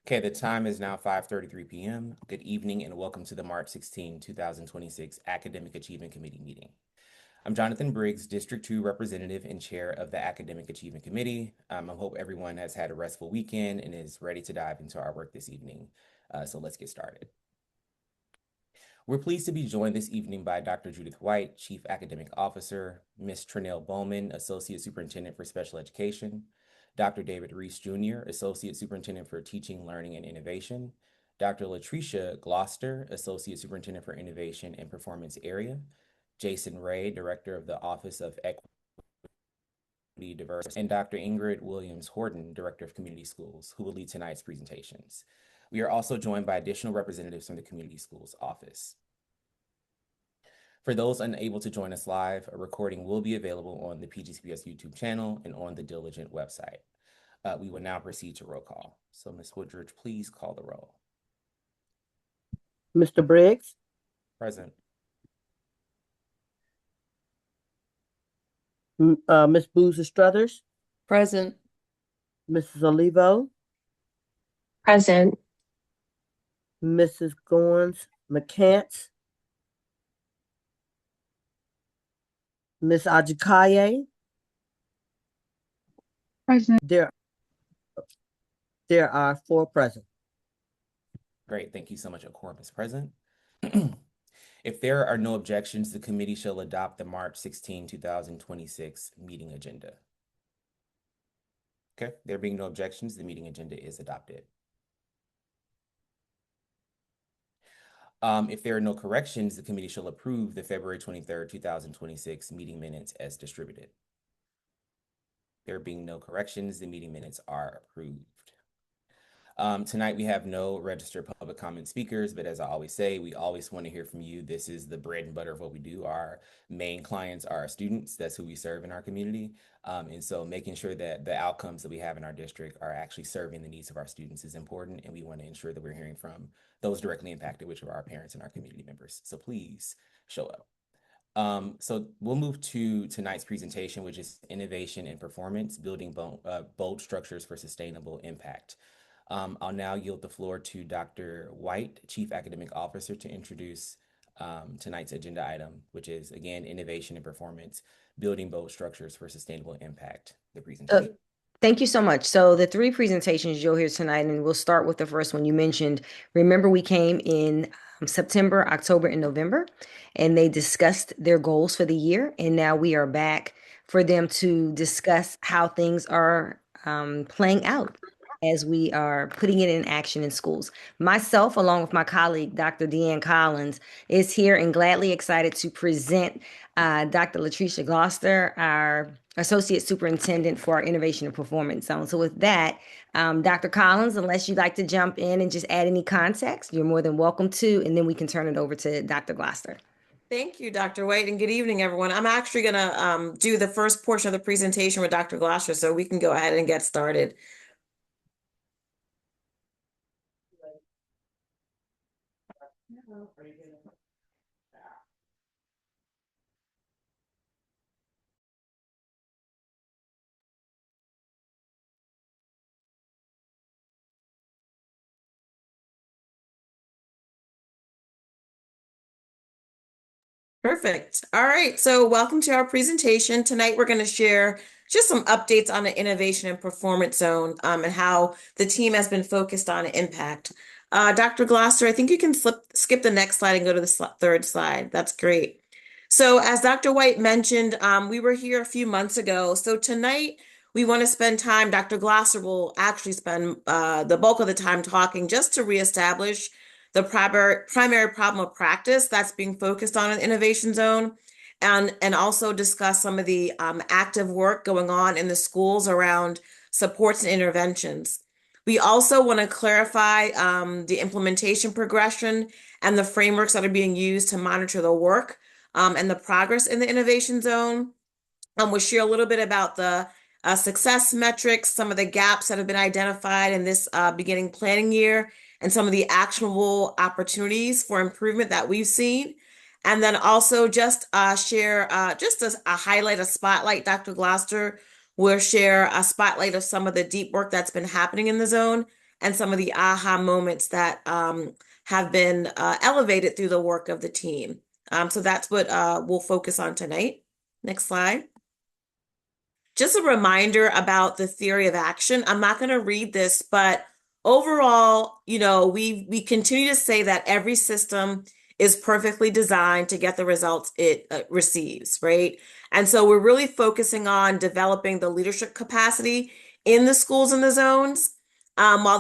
Okay, the time is now 5:33 p.m. Good evening and welcome to the March 16, 2026 Academic Achievement Committee meeting. I'm Jonathan Briggs, District 2 Representative and Chair of the Academic Achievement Committee. I hope everyone has had a restful weekend and is ready to dive into our work this evening. So let's get started. We're pleased to be joined this evening by Dr. Judith White, Chief Academic Officer, Ms. Trinell Bowman, Associate Superintendent for Special Education, Dr. David Reese Jr., Associate Superintendent for Teaching, Learning, and Innovation, Dr. Latricia Gloucester, Associate Superintendent for Innovation and Performance Area, Jason Ray, Director of the Office of Equity, Diversity, and Dr. Ingrid Williams Horton, Director of Community Schools, who will lead tonight's presentations. We are also joined by additional representatives from the Community Schools Office. For those unable to join us live, a recording will be available on the PGCPS YouTube channel and on the Diligent website. We will now proceed to roll call. So Ms. Woodridge, please call the roll. Mr. Briggs? Present. Ms. Boozer Struthers? Present. Mrs. Olivo? Present. Mrs. Goins McCants? Ms. Ajikaye? Present. There are 4 present. Great, thank you so much. A quorum is present. If there are no objections, the committee shall adopt the March 16, 2026 meeting agenda. Okay, there being no objections, the meeting agenda is adopted. If there are no corrections, the committee shall approve the February 23rd, 2026 meeting minutes as distributed. There being no corrections, the meeting minutes are approved. Tonight we have no registered public comment speakers, but as I always say, we always want to hear from you. This is the bread and butter of what we do. Our main clients are our students. That's who we serve in our community. And so making sure that the outcomes that we have in our district are actually serving the needs of our students is important. And we want to ensure that we're hearing from those directly impacted, which are our parents and our community members. So please show up. So we'll move to tonight's presentation, which is Innovation and Performance, Building Bold Structures for Sustainable Impact. I'll now yield the floor to Dr. White, Chief Academic Officer, to introduce tonight's agenda item, which is, again, Innovation and Performance, Building Bold Structures for Sustainable Impact, the presentation. Thank you so much. So the 3 presentations you'll hear tonight, and we'll start with the first one you mentioned. Remember, we came in September, October, and November, and they discussed their goals for the year. And now we are back for them to discuss how things are playing out as we are putting it in action in schools. Myself, along with my colleague, Dr. Deanne Collins, is here and gladly excited to present Dr. Latricia Gloucester, our Associate Superintendent for our Innovation and Performance Zone. So with that, Dr. Collins, unless you'd like to jump in and just add any context, you're more than welcome to, and then we can turn it over to Dr. Gloucester. Thank you, Dr. White, and good evening, everyone. I'm actually going to do the first portion of the presentation with Dr. Gloucester, so we can go ahead and get started. Perfect. All right. So welcome to our presentation. Tonight, we're going to share just some updates on the Innovation and Performance Zone and how the team has been focused on impact. Dr. Gloucester, I think you can skip the next slide and go to the 3rd slide. That's great. So as Dr. White mentioned, we were here a few months ago. So tonight, we want to spend time, Dr. Gloucester will actually spend the bulk of the time talking just to reestablish the primary problem of practice that's being focused on in Innovation Zone, and also discuss some of the active work going on in the schools around supports and interventions. We also want to clarify the implementation progression and the frameworks that are being used to monitor the work and the progress in the Innovation Zone. We'll share a little bit about the success metrics, some of the gaps that have been identified in this beginning planning year, and some of the actionable opportunities for improvement that we've seen. And then also just share just a highlight, a spotlight, Dr. Gloucester, We'll share a spotlight of some of the deep work that's been happening in the zone and some of the aha moments that have been elevated through the work of the team. So that's what we'll focus on tonight. Next slide. Just a reminder about the theory of action. I'm not going to read this, but overall, we continue to say that every system is perfectly designed to get the results it receives, right? And so we're really focusing on developing the leadership capacity in the schools and the zones. While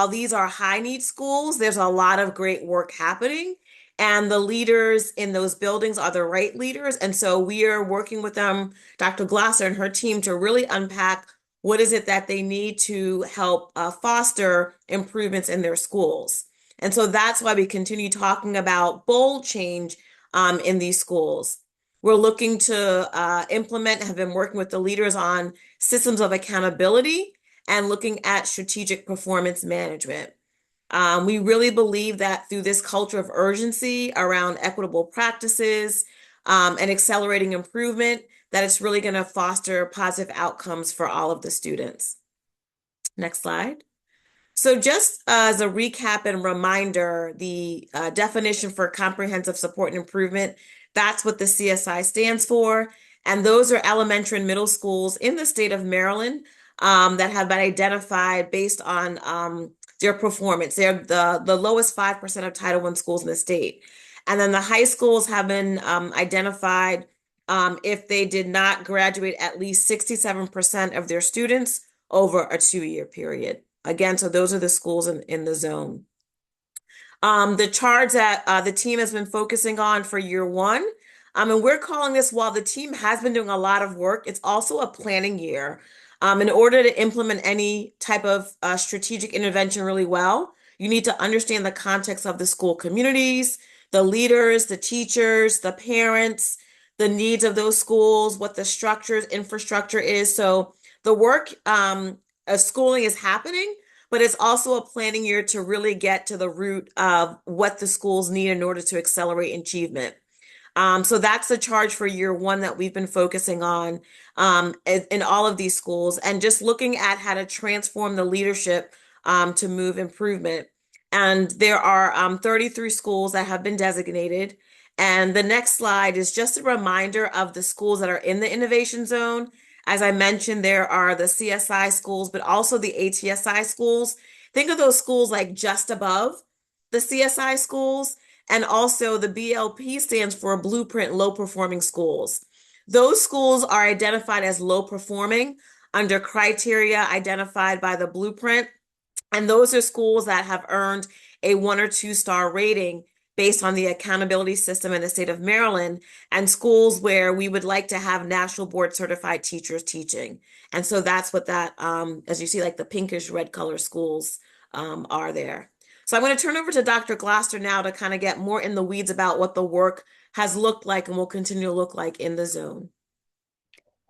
these are high need schools, there's a lot of great work happening. And the leaders in those buildings are the right leaders. And so we are working with them, Dr. Glasser and her team, to really unpack what is it that they need to help foster improvements in their schools. And so that's why we continue talking about bold change in these schools. We're looking to implement, have been working with the leaders on systems of accountability and looking at strategic performance management. We really believe that through this culture of urgency around equitable practices and accelerating improvement, that it's really going to foster positive outcomes for all of the students. Next slide. So just as a recap and reminder, the definition for comprehensive support and improvement, that's what the CSI stands for. And those are elementary and middle schools in the state of Maryland that have been identified based on their performance. They're the lowest 5% of Title I schools in the state. And then the high schools have been identified if they did not graduate at least 67% of their students over a 2-year period. Again, so those are the schools in the zone. The charge that the team has been focusing on for year one, and we're calling this, while the team has been doing a lot of work, it's also a planning year. In order to implement any type of strategic intervention really well, you need to understand the context of the school communities, the leaders, the teachers, the parents, the needs of those schools, what the structures, infrastructure is. So the work of schooling is happening, but it's also a planning year to really get to the root of what the schools need in order to accelerate achievement. So that's the charge for year one that we've been focusing on in all of these schools, and just looking at how to transform the leadership to move improvement. And there are 33 schools that have been designated. And the next slide is just a reminder of the schools that are in the innovation zone. As I mentioned, there are the CSI schools, but also the ATSI schools. Think of those schools like just above the CSI schools. And also the BLP stands for Blueprint Low Performing Schools. Those schools are identified as low performing under criteria identified by the Blueprint. And those are schools that have earned a 1 or 2 star rating based on the accountability system in the state of Maryland, and schools where we would like to have national board certified teachers teaching. And so that's what that, as you see, like the pinkish red color schools are there. So I'm going to turn over to Dr. Glasser now to kind of get more in the weeds about what the work has looked like and will continue to look like in the zone.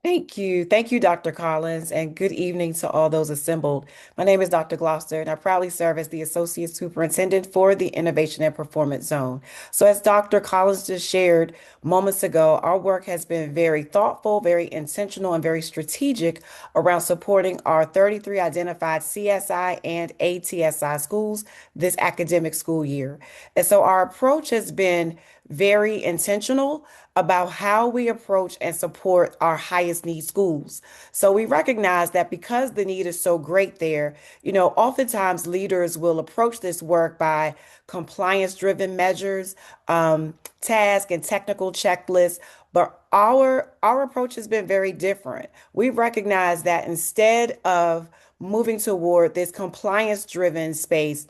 Thank you. Thank you, Dr. Collins, and good evening to all those assembled. My name is Dr. Gloucester, and I proudly serve as the Associate Superintendent for the Innovation and Performance Zone. So as Dr. Collins just shared moments ago, our work has been very thoughtful, very intentional, and very strategic around supporting our 33 identified CSI and ATSI schools this academic school year. And so our approach has been very intentional about how we approach and support our highest need schools. So we recognize that because the need is so great there, oftentimes leaders will approach this work by compliance-driven measures, task and technical checklists. But our approach has been very different. We recognize that instead of moving toward this compliance-driven space,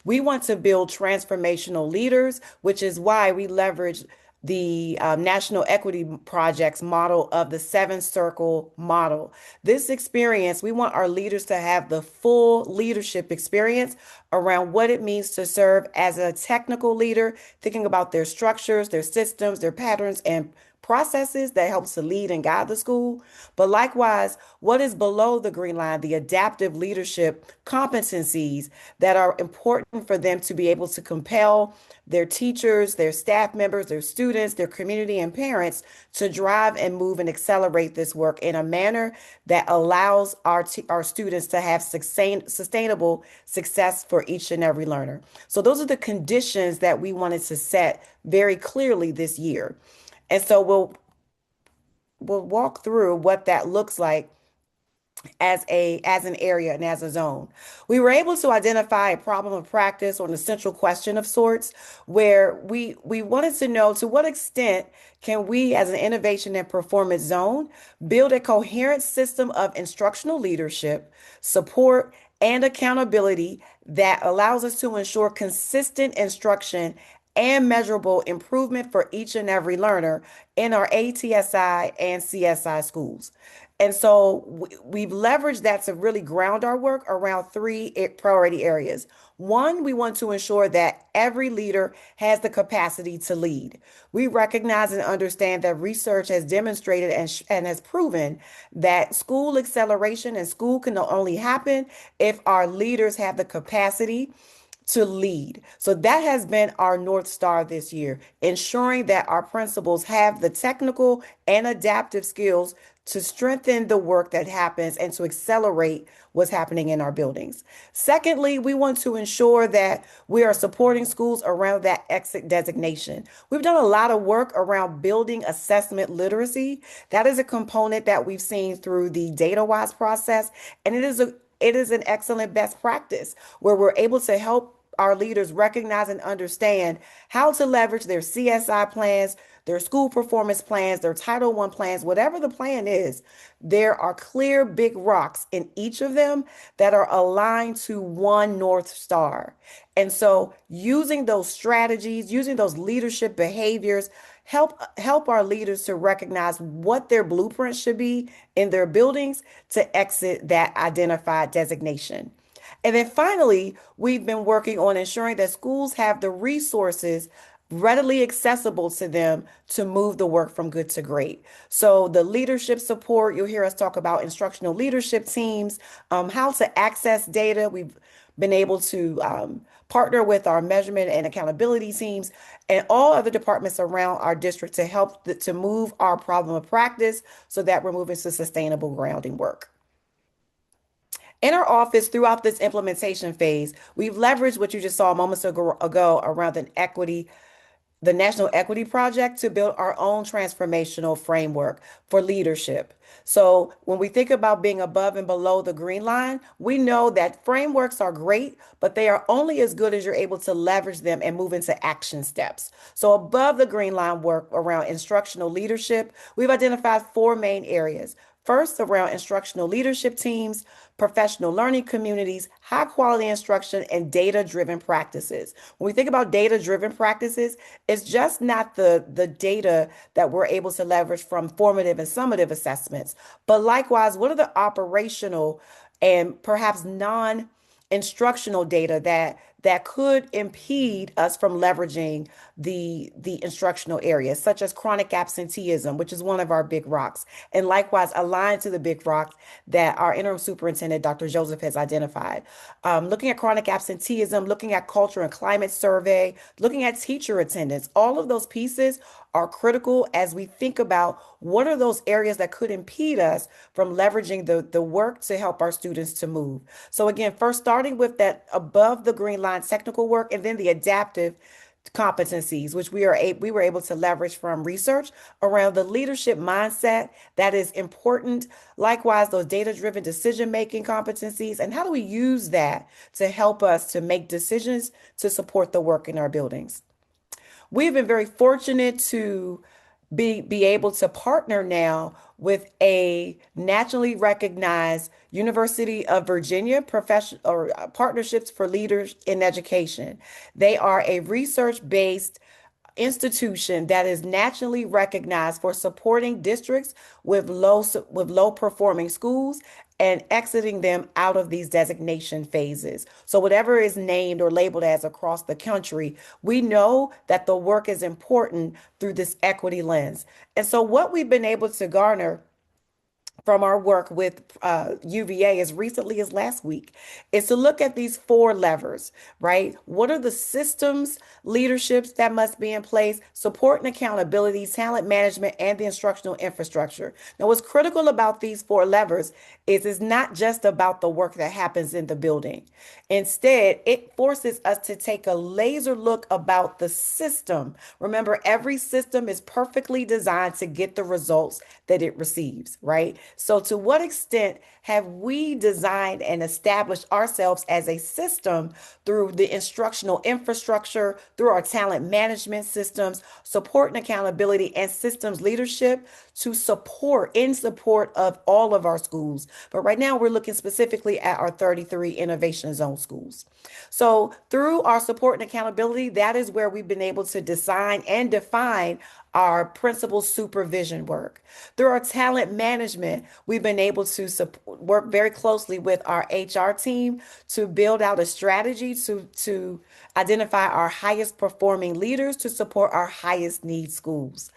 we want to build transformational leaders, which is why we leverage the National Equity Project's model of the 7-circle model. This experience, we want our leaders to have the full leadership experience around what it means to serve as a technical leader, thinking about their structures, their systems, their patterns, and processes that helps to lead and guide the school. But likewise, what is below the green line, the adaptive leadership competencies that are important for them to be able to compel their teachers, their staff members, their students, their community and parents to drive and move and accelerate this work in a manner that allows our students to have sustainable success for each and every learner. So those are the conditions that we wanted to set very clearly this year. And so we'll walk through what that looks like as an area and as a zone. We were able to identify a problem of practice or an essential question of sorts where we wanted to know to what extent can we as an innovation and performance zone build a coherent system of instructional leadership, support, and accountability that allows us to ensure consistent instruction and measurable improvement for each and every learner in our ATSI and CSI schools. And so we've leveraged that to really ground our work around three priority areas. One, we want to ensure that every leader has the capacity to lead. We recognize and understand that research has demonstrated and has proven that school acceleration and school can only happen if our leaders have the capacity to lead. So that has been our North Star this year, ensuring that our principals have the technical and adaptive skills to strengthen the work that happens and to accelerate what's happening in our buildings. Secondly, we want to ensure that we are supporting schools around that exit designation. We've done a lot of work around building assessment literacy. That is a component that we've seen through the DataWise process, and it is an excellent best practice where we're able to help our leaders recognize and understand how to leverage their CSI plans, their school performance plans, their Title I plans, whatever the plan is. There are clear big rocks in each of them that are aligned to one North Star. And so using those strategies, using those leadership behaviors, help our leaders to recognize what their blueprint should be in their buildings to exit that identified designation. And then finally, we've been working on ensuring that schools have the resources readily accessible to them to move the work from good to great. So the leadership support, you'll hear us talk about instructional leadership teams, how to access data. We've been able to partner with our measurement and accountability teams and all other departments around our district to help to move our problem of practice so that we're moving to sustainable grounding work. In our office, throughout this implementation phase, we've leveraged what you just saw moments ago around the National Equity Project to build our own transformational framework for leadership. So when we think about being above and below the green line, we know that frameworks are great, but they are only as good as you're able to leverage them and move into action steps. So above the green line work around instructional leadership, we've identified four main areas. First, around instructional leadership teams, professional learning communities, high quality instruction, and data-driven practices. When we think about data-driven practices, it's just not the data that we're able to leverage from formative and summative assessments, but likewise, what are the operational and perhaps non-instructional data that could impede us from leveraging the instructional areas, such as chronic absenteeism, which is one of our big rocks, and likewise aligned to the big rocks that our interim superintendent, Dr. Joseph, has identified. Looking at chronic absenteeism, looking at culture and climate survey, looking at teacher attendance, all of those pieces are critical as we think about what are those areas that could impede us from leveraging the work to help our students to move. So again, first starting with that above the green line technical work, and then the adaptive competencies, which we were able to leverage from research around the leadership mindset that is important. Likewise, those data-driven decision-making competencies, and how do we use that to help us to make decisions to support the work in our buildings? We've been very fortunate to be able to partner now with a nationally recognized University of Virginia Partnerships for Leaders in Education. They are a research-based institution that is nationally recognized for supporting districts with low performing schools and exiting them out of these designation phases. So whatever is named or labeled as across the country, we know that the work is important through this equity lens. And so what we've been able to garner from our work with UVA as recently as last week is to look at these 4 levers, right? What are the systems, leaderships that must be in place, support and accountability, talent management, and the instructional infrastructure. Now, what's critical about these 4 levers is it's not just about the work that happens in the building. Instead, it forces us to take a laser look about the system. Remember, every system is perfectly designed to get the results that it receives, right? So to what extent have we designed and established ourselves as a system through the instructional infrastructure, through our talent management systems, support and accountability, and systems leadership to in support of all of our schools? But right now we're looking specifically at our 33 Innovation Zone schools. So through our support and accountability, that is where we've been able to design and define our principal supervision work. Through our talent management, we've been able to work very closely with our HR team to build out a strategy to identify our highest performing leaders to support our highest need schools.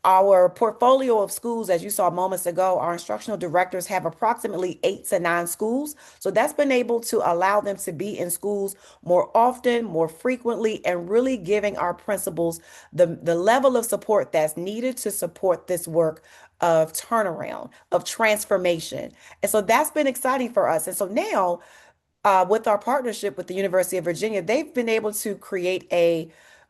Our portfolio of schools, as you saw moments ago, our instructional directors have approximately 8 to 9 schools. So that's been able to allow them to be in schools more often, more frequently, and really giving our principals the level of support that's needed to support this work of turnaround, of transformation. And so that's been exciting for us. And so now, with our partnership with the University of Virginia, they've been able to create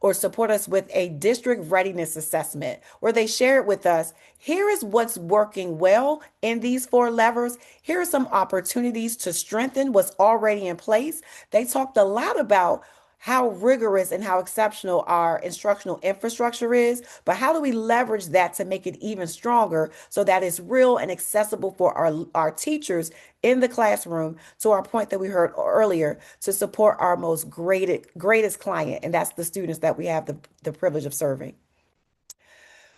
or support us with a district readiness assessment where they share it with us. Here is what's working well in these 4 levers. Here are some opportunities to strengthen what's already in place. They talked a lot about how rigorous and how exceptional our instructional infrastructure is, but how do we leverage that to make it even stronger so that it's real and accessible for our teachers in the classroom, to our point that we heard earlier, to support our most greatest client, and that's the students that we have the privilege of serving.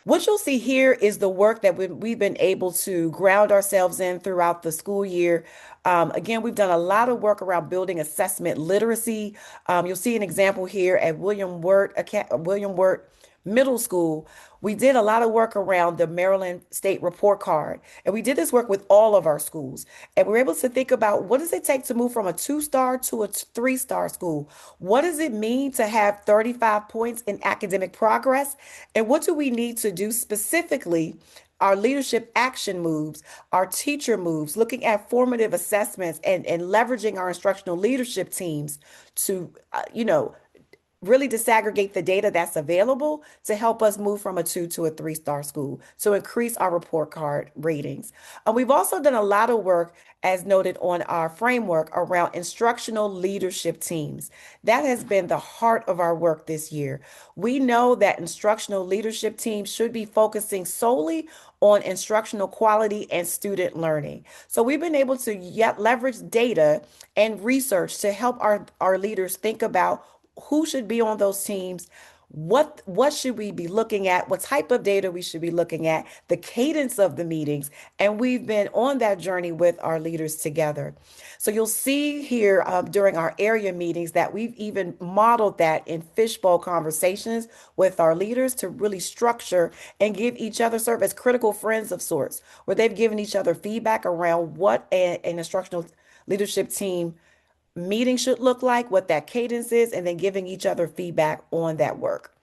What you'll see here is the work that we've been able to ground ourselves in throughout the school year. Again, we've done a lot of work around building assessment literacy. You'll see an example here at William Wirt Middle School. We did a lot of work around the Maryland State Report Card, and we did this work with all of our schools. And we're able to think about, what does it take to move from a 2-star to a 3-star school? What does it mean to have 35 points in academic progress? And what do we need to do specifically? Our leadership action moves, our teacher moves, looking at formative assessments and leveraging our instructional leadership teams to, really disaggregate the data that's available to help us move from a 2 to a 3-star school, to increase our report card ratings. We've also done a lot of work, as noted on our framework, around instructional leadership teams. That has been the heart of our work this year. We know that instructional leadership teams should be focusing solely on instructional quality and student learning. So we've been able to leverage data and research to help our leaders think about who should be on those teams, what should we be looking at, what type of data we should be looking at, the cadence of the meetings, and we've been on that journey with our leaders together. So you'll see here during our area meetings that we've even modeled that in fishbowl conversations with our leaders to really structure and give each other, serve as critical friends of sorts, where they've given each other feedback around what an instructional leadership team meeting should look like, what that cadence is, and then giving each other feedback on that work.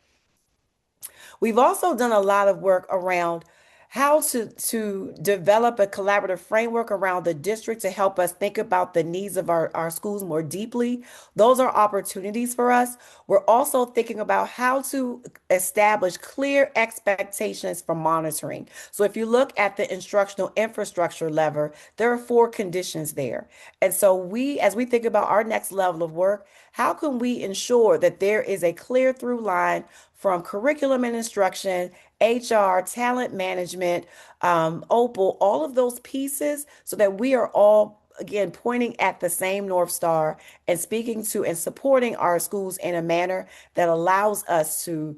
We've also done a lot of work around how to develop a collaborative framework around the district to help us think about the needs of our schools more deeply. Those are opportunities for us. We're also thinking about how to establish clear expectations for monitoring. So if you look at the instructional infrastructure lever, there are 4 conditions there. And so as we think about our next level of work, how can we ensure that there is a clear through line from curriculum and instruction, HR, talent management, OPAL, all of those pieces, so that we are all, again, pointing at the same North Star and speaking to and supporting our schools in a manner that allows us to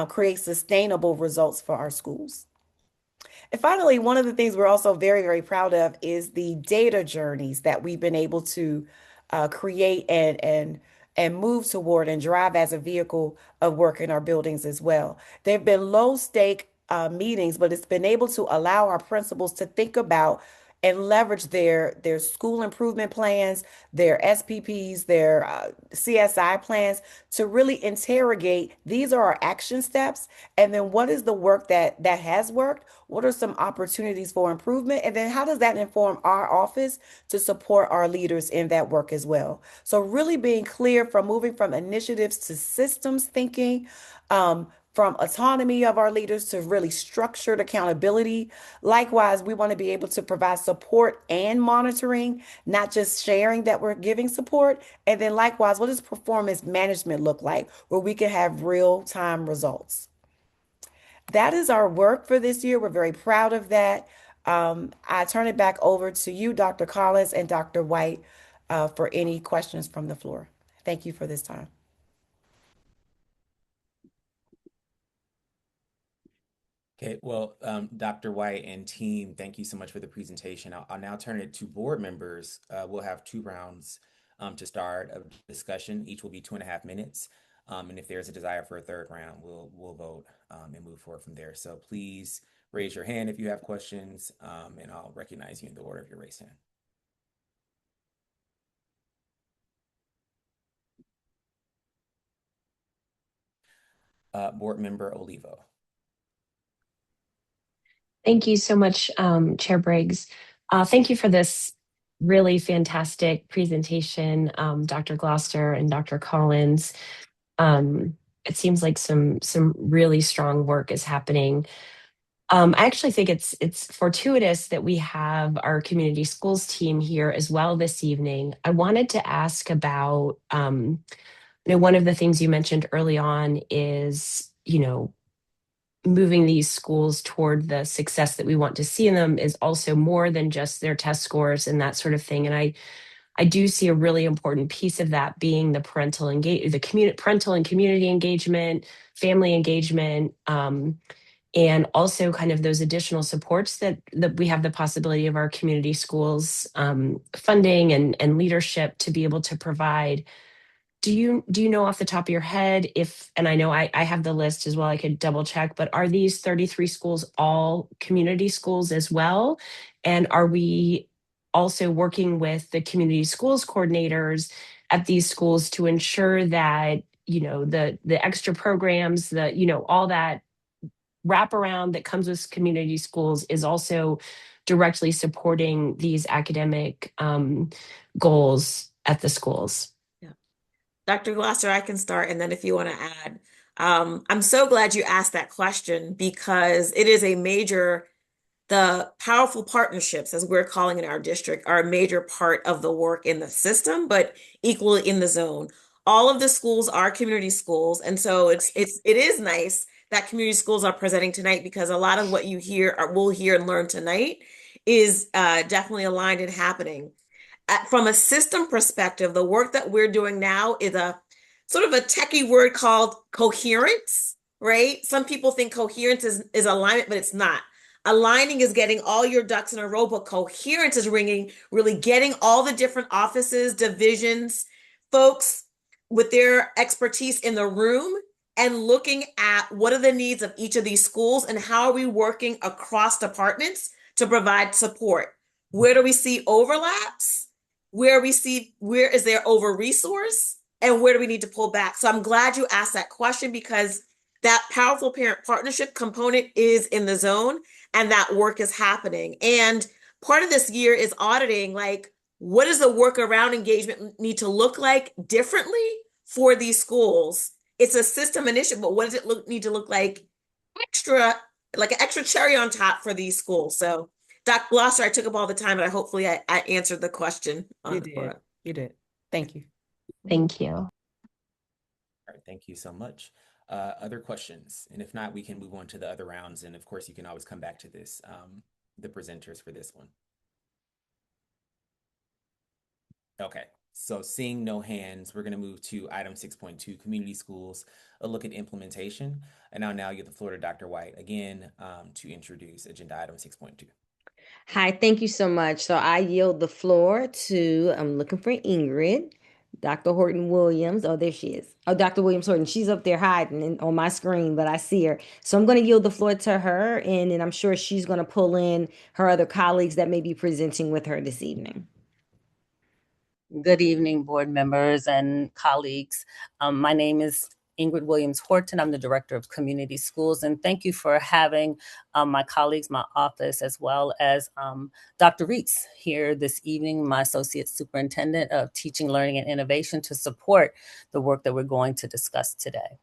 create sustainable results for our schools. And finally, one of the things we're also very, very proud of is the data journeys that we've been able to create and move toward and drive as a vehicle of work in our buildings as well. There have been low stake meetings, but it's been able to allow our principals to think about and leverage their school improvement plans, their SPPs, their CSI plans to really interrogate these are our action steps, and then what is the work that has worked? What are some opportunities for improvement? And then how does that inform our office to support our leaders in that work as well? So really being clear from moving from initiatives to systems thinking, from autonomy of our leaders to really structured accountability. Likewise, we want to be able to provide support and monitoring, not just sharing that we're giving support. And then likewise, what does performance management look like where we can have real-time results? That is our work for this year. We're very proud of that. I turn it back over to you, Dr. Collins and Dr. White, for any questions from the floor. Thank you for this time. Okay, well, Dr. White and team, thank you so much for the presentation. I'll now turn it to board members. We'll have 2 rounds to start a discussion. Each will be 2.5 minutes. And if there's a desire for a 3rd round, we'll vote and move forward from there. So please raise your hand if you have questions, and I'll recognize you in the order of your raised hand. Board Member Olivo. Thank you so much, Chair Briggs. Thank you for this really fantastic presentation, Dr. Gloucester and Dr. Collins. It seems like some really strong work is happening. I actually think it's fortuitous that we have our community schools team here as well this evening. I wanted to ask about, one of the things you mentioned early on is, moving these schools toward the success that we want to see in them is also more than just their test scores and that sort of thing. And I do see a really important piece of that being the parental and community engagement, family engagement, and also kind of those additional supports that we have the possibility of our community schools funding and leadership to be able to provide. Do you know off the top of your head if, and I know I have the list as well, I could double check, but are these 33 schools all community schools as well? And are we also working with the community schools coordinators at these schools to ensure that, the extra programs, all that wraparound that comes with community schools is also directly supporting these academic goals at the schools? Dr. Gloucester, I can start, and then if you want to add. I'm so glad you asked that question because it is the powerful partnerships, as we're calling in our district, are a major part of the work in the system, but equally in the zone. All of the schools are community schools, and so it is nice that community schools are presenting tonight because a lot of what you hear or will hear and learn tonight is definitely aligned and happening. From a system perspective, the work that we're doing now is a sort of a techie word called coherence, right? Some people think coherence is alignment, but it's not. Aligning is getting all your ducks in a row, but coherence is really getting all the different offices, divisions, folks with their expertise in the room and looking at what are the needs of each of these schools and how are we working across departments to provide support. Where do we see overlaps? Where is there over resource, and where do we need to pull back? So I'm glad you asked that question because that powerful parent partnership component is in the zone and that work is happening. And part of this year is auditing, like, what does the work around engagement need to look like differently for these schools? It's a system initiative, but what does it need to look like an extra cherry on top for these schools? So Dr. Gloucester, I took up all the time, but hopefully I answered the question. You did. Thank you. Thank you. All right, thank you so much. Other questions? And if not, we can move on to the other rounds. And of course, you can always come back to this, the presenters for this one. Okay, So seeing no hands, we're going to move to item 6.2, community schools, a look at implementation. And I'll now give the floor to Dr. White again to introduce agenda item 6.2. Hi, thank you so much. So I yield the floor to, I'm looking for Ingrid, Dr. Horton Williams. Oh, there she is. Oh, Dr. Williams Horton. She's up there hiding on my screen, but I see her. So I'm going to yield the floor to her, and then I'm sure she's going to pull in her other colleagues that may be presenting with her this evening. Good evening, board members and colleagues. My name is Ingrid Williams Horton. I'm the Director of Community Schools, and thank you for having my colleagues, my office, as well as Dr. Reitz here this evening, my Associate Superintendent of Teaching, Learning, and Innovation, to support the work that we're going to discuss today.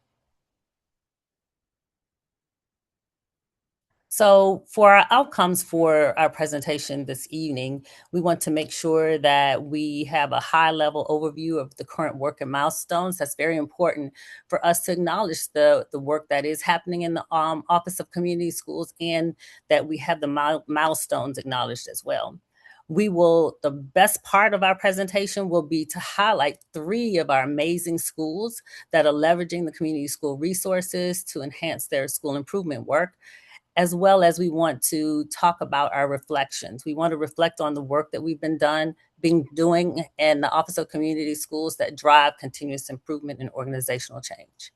So for our outcomes for our presentation this evening, we want to make sure that we have a high-level overview of the current work and milestones. That's very important for us to acknowledge the work that is happening in the Office of Community Schools, and that we have the milestones acknowledged as well. The best part of our presentation will be to highlight 3 of our amazing schools that are leveraging the community school resources to enhance their school improvement work, as well as we want to talk about our reflections. We want to reflect on the work that we've been doing in the Office of Community Schools that drive continuous improvement and organizational change.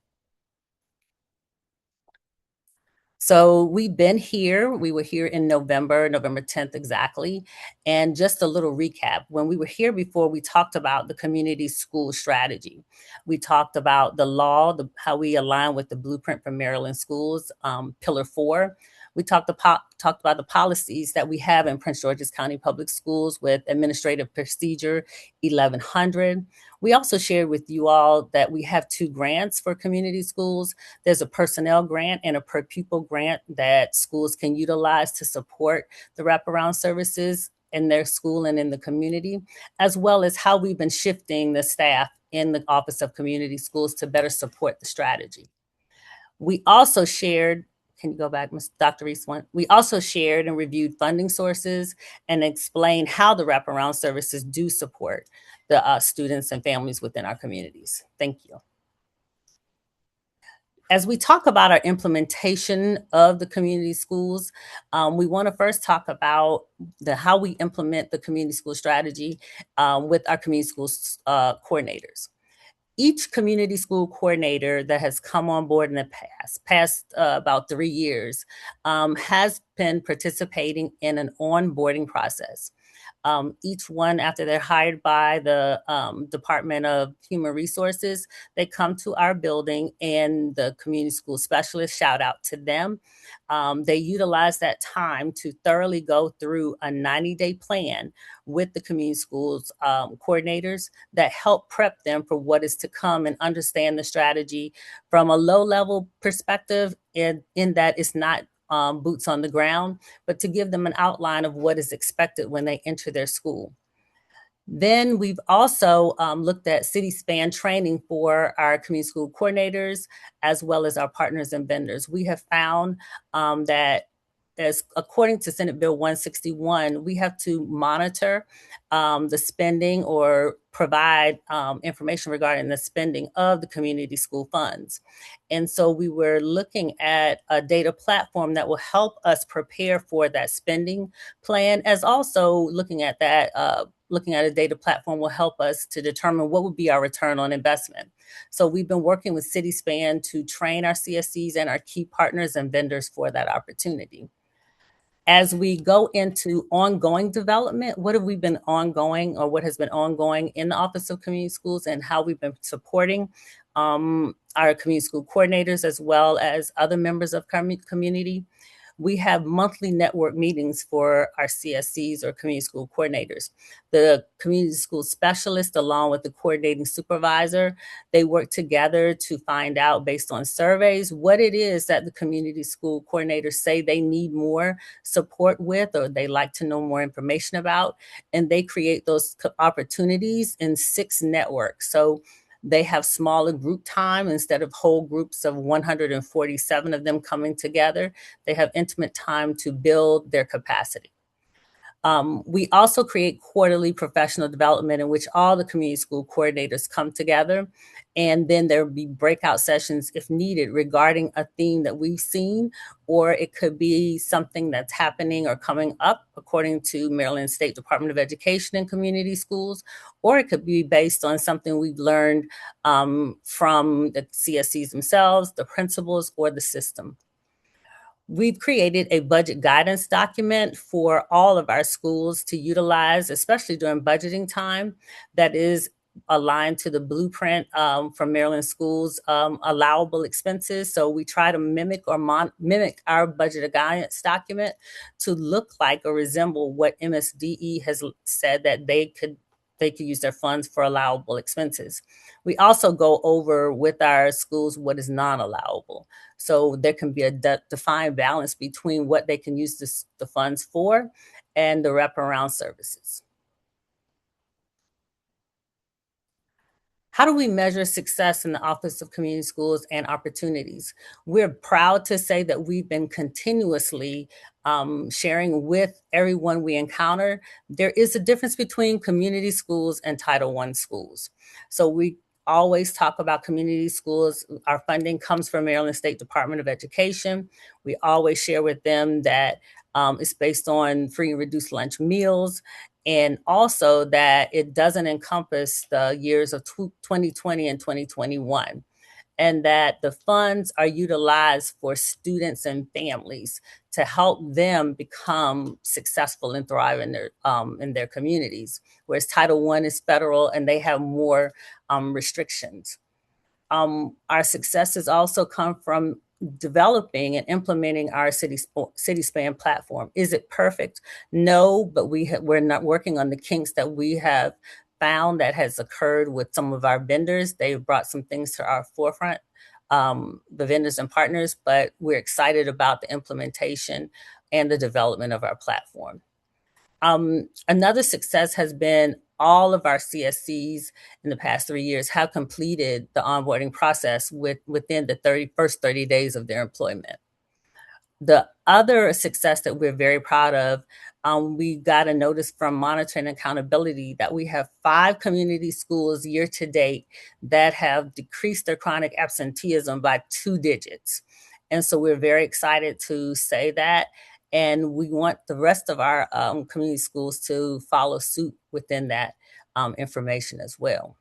So we've been here. We were here in November 10th exactly. And just a little recap. When we were here before, we talked about the community school strategy. We talked about the law, how we align with the Blueprint for Maryland Schools, Pillar 4. We talked about the policies that we have in Prince George's County Public Schools with Administrative Procedure 1100. We also shared with you all that we have 2 grants for community schools. There's a personnel grant and a per pupil grant that schools can utilize to support the wraparound services in their school and in the community, as well as how we've been shifting the staff in the Office of Community Schools to better support the strategy. We also shared, can you go back, Dr. Reese? We also shared and reviewed funding sources and explained how the wraparound services do support the students and families within our communities. Thank you. As we talk about our implementation of the community schools, we want to first talk about how we implement the community school strategy with our community schools coordinators. Each community school coordinator that has come on board in the past about 3 years, has been participating in an onboarding process. Each one, after they're hired by the Department of Human Resources, they come to our building, and the community school specialist, shout out to them, they utilize that time to thoroughly go through a 90-day plan with the community schools coordinators that help prep them for what is to come and understand the strategy from a low-level perspective, in that it's not boots on the ground, but to give them an outline of what is expected when they enter their school. Then we've also looked at city span training for our community school coordinators, as well as our partners and vendors. We have found that, as according to Senate Bill 161, we have to monitor the spending or provide information regarding the spending of the community school funds. And so we were looking at a data platform that will help us prepare for that spending plan, as also looking at a data platform will help us to determine what would be our return on investment. So we've been working with CitySpan to train our CSCs and our key partners and vendors for that opportunity. As we go into ongoing development, what have we been ongoing, or what has been ongoing in the Office of Community Schools, and how we've been supporting our community school coordinators as well as other members of community. We have monthly network meetings for our CSCs, or community school coordinators. The community school specialist, along with the coordinating supervisor, they work together to find out, based on surveys, what it is that the community school coordinators say they need more support with, or they like to know more information about. And they create those opportunities in 6 networks. So they have smaller group time. Instead of whole groups of 147 of them coming together, they have intimate time to build their capacity. We also create quarterly professional development in which all the community school coordinators come together, and then there will be breakout sessions if needed regarding a theme that we've seen, or it could be something that's happening or coming up according to Maryland State Department of Education and community schools, or it could be based on something we've learned from the CSCs themselves, the principals, or the system. We've created a budget guidance document for all of our schools to utilize, especially during budgeting time, that is aligned to the blueprint from Maryland schools allowable expenses. So we try to mimic our budget guidance document to look like or resemble what MSDE has said that they could use their funds for allowable expenses. We also go over with our schools what is non-allowable. So there can be a defined balance between what they can use the funds for and the wraparound services. How do we measure success in the Office of Community Schools and Opportunities? We're proud to say that we've been continuously sharing with everyone we encounter. There is a difference between community schools and Title I schools. So we always talk about community schools. Our funding comes from Maryland State Department of Education. We always share with them that it's based on free and reduced lunch meals, and also that it doesn't encompass the years of 2020 and 2021, and that the funds are utilized for students and families to help them become successful and thrive in their communities, whereas Title I is federal and they have more restrictions. Our successes also come from developing and implementing our CitySpan platform. Is it perfect? No, but we're not working on the kinks that we have found that has occurred with some of our vendors. They've brought some things to our forefront, the vendors and partners, but we're excited about the implementation and the development of our platform. Another success has been all of our CSCs in the past 3 years have completed the onboarding process within the first 30 days of their employment. The other success that we're very proud of, we got a notice from Monitoring and Accountability that we have 5 community schools year to date that have decreased their chronic absenteeism by 2 digits. And so we're very excited to say that. And we want the rest of our community schools to follow suit within that information as well.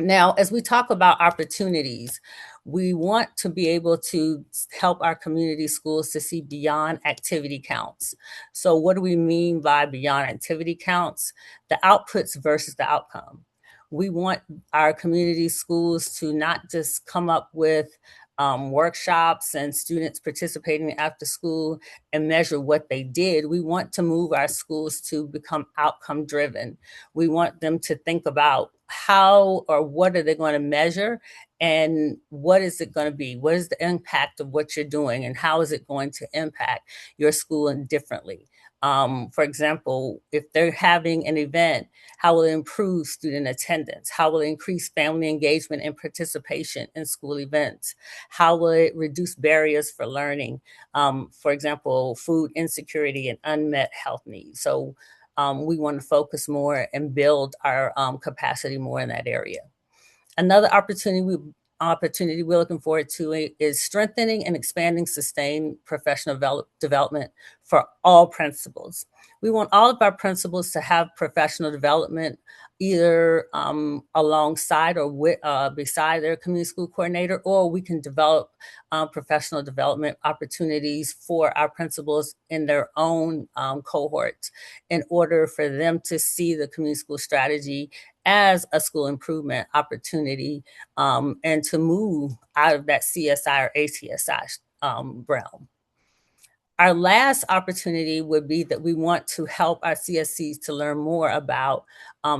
Now, as we talk about opportunities, we want to be able to help our community schools to see beyond activity counts. So what do we mean by beyond activity counts? The outputs versus the outcome. We want our community schools to not just come up with workshops and students participating after school and measure what they did. We want to move our schools to become outcome driven. We want them to think about how or what are they going to measure and what is it going to be? What is the impact of what you're doing and how is it going to impact your school differently? For example, if they're having an event, how will it improve student attendance? How will it increase family engagement and participation in school events? How will it reduce barriers for learning? For example, food insecurity and unmet health needs. So we want to focus more and build our capacity more in that area. Another opportunity we're looking forward to is strengthening and expanding sustained professional development for all principals. We want all of our principals to have professional development either alongside or beside their community school coordinator, or we can develop professional development opportunities for our principals in their own cohorts in order for them to see the community school strategy as a school improvement opportunity and to move out of that CSI or ACSI realm. Our last opportunity would be that we want to help our CSCs to learn more about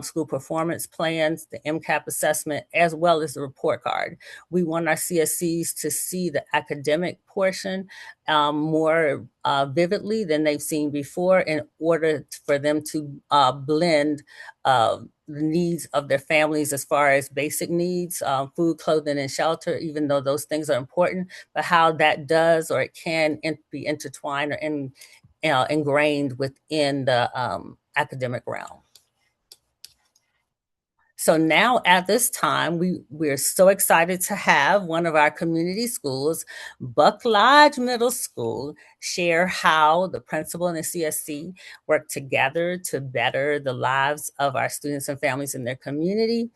school performance plans, the MCAP assessment, as well as the report card. We want our CSCs to see the academic portion more vividly than they've seen before in order for them to blend the needs of their families as far as basic needs, food, clothing, and shelter, even though those things are important, but how that does or it can be intertwined or ingrained within the academic realm. So now at this time, we're so excited to have one of our community schools, Buck Lodge Middle School, share how the principal and the CSC work together to better the lives of our students and families in their community.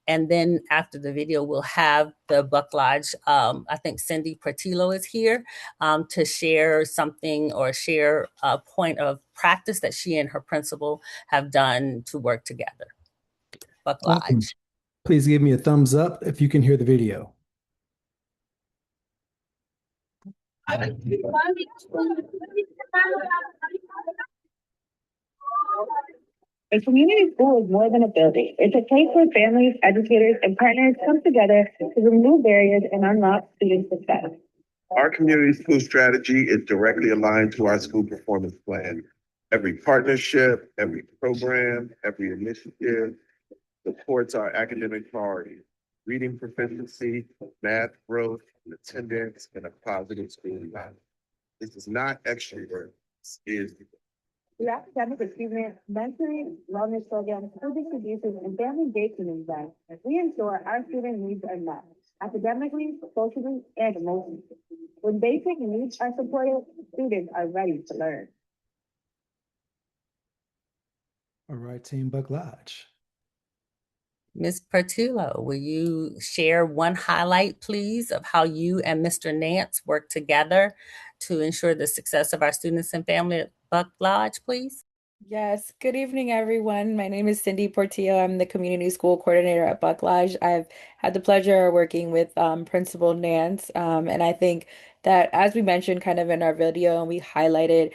And then after the video, we'll have the Buck Lodge, I think Cindy Portillo is here to share something or share a point of practice that she and her principal have done to work together. Buck Awesome. Lodge. Please give me a thumbs up if you can hear the video. A community school is more than a building. It's a place where families, educators, and partners come together to remove barriers and unlock student success. Our community school strategy is directly aligned to our school performance plan. Every partnership, every program, every initiative supports our academic priorities: reading proficiency, math growth, and attendance, and a positive school environment. This is not extra work. This is Through academic achievement, mentoring, wellness programs, food distribution, and family engagement events, we ensure our student needs are met academically, socially, and emotionally. When basic needs are supported, students are ready to learn. All right, Team Buck Lodge. Ms. Portillo, will you share one highlight, please, of how you and Mr. Nance work together to ensure the success of our students and family at Buck Lodge, please? Yes, good evening, everyone. My name is Cindy Portillo. I'm the community school coordinator at Buck Lodge. I've had the pleasure of working with Principal Nance, and I think that, as we mentioned kind of in our video and we highlighted,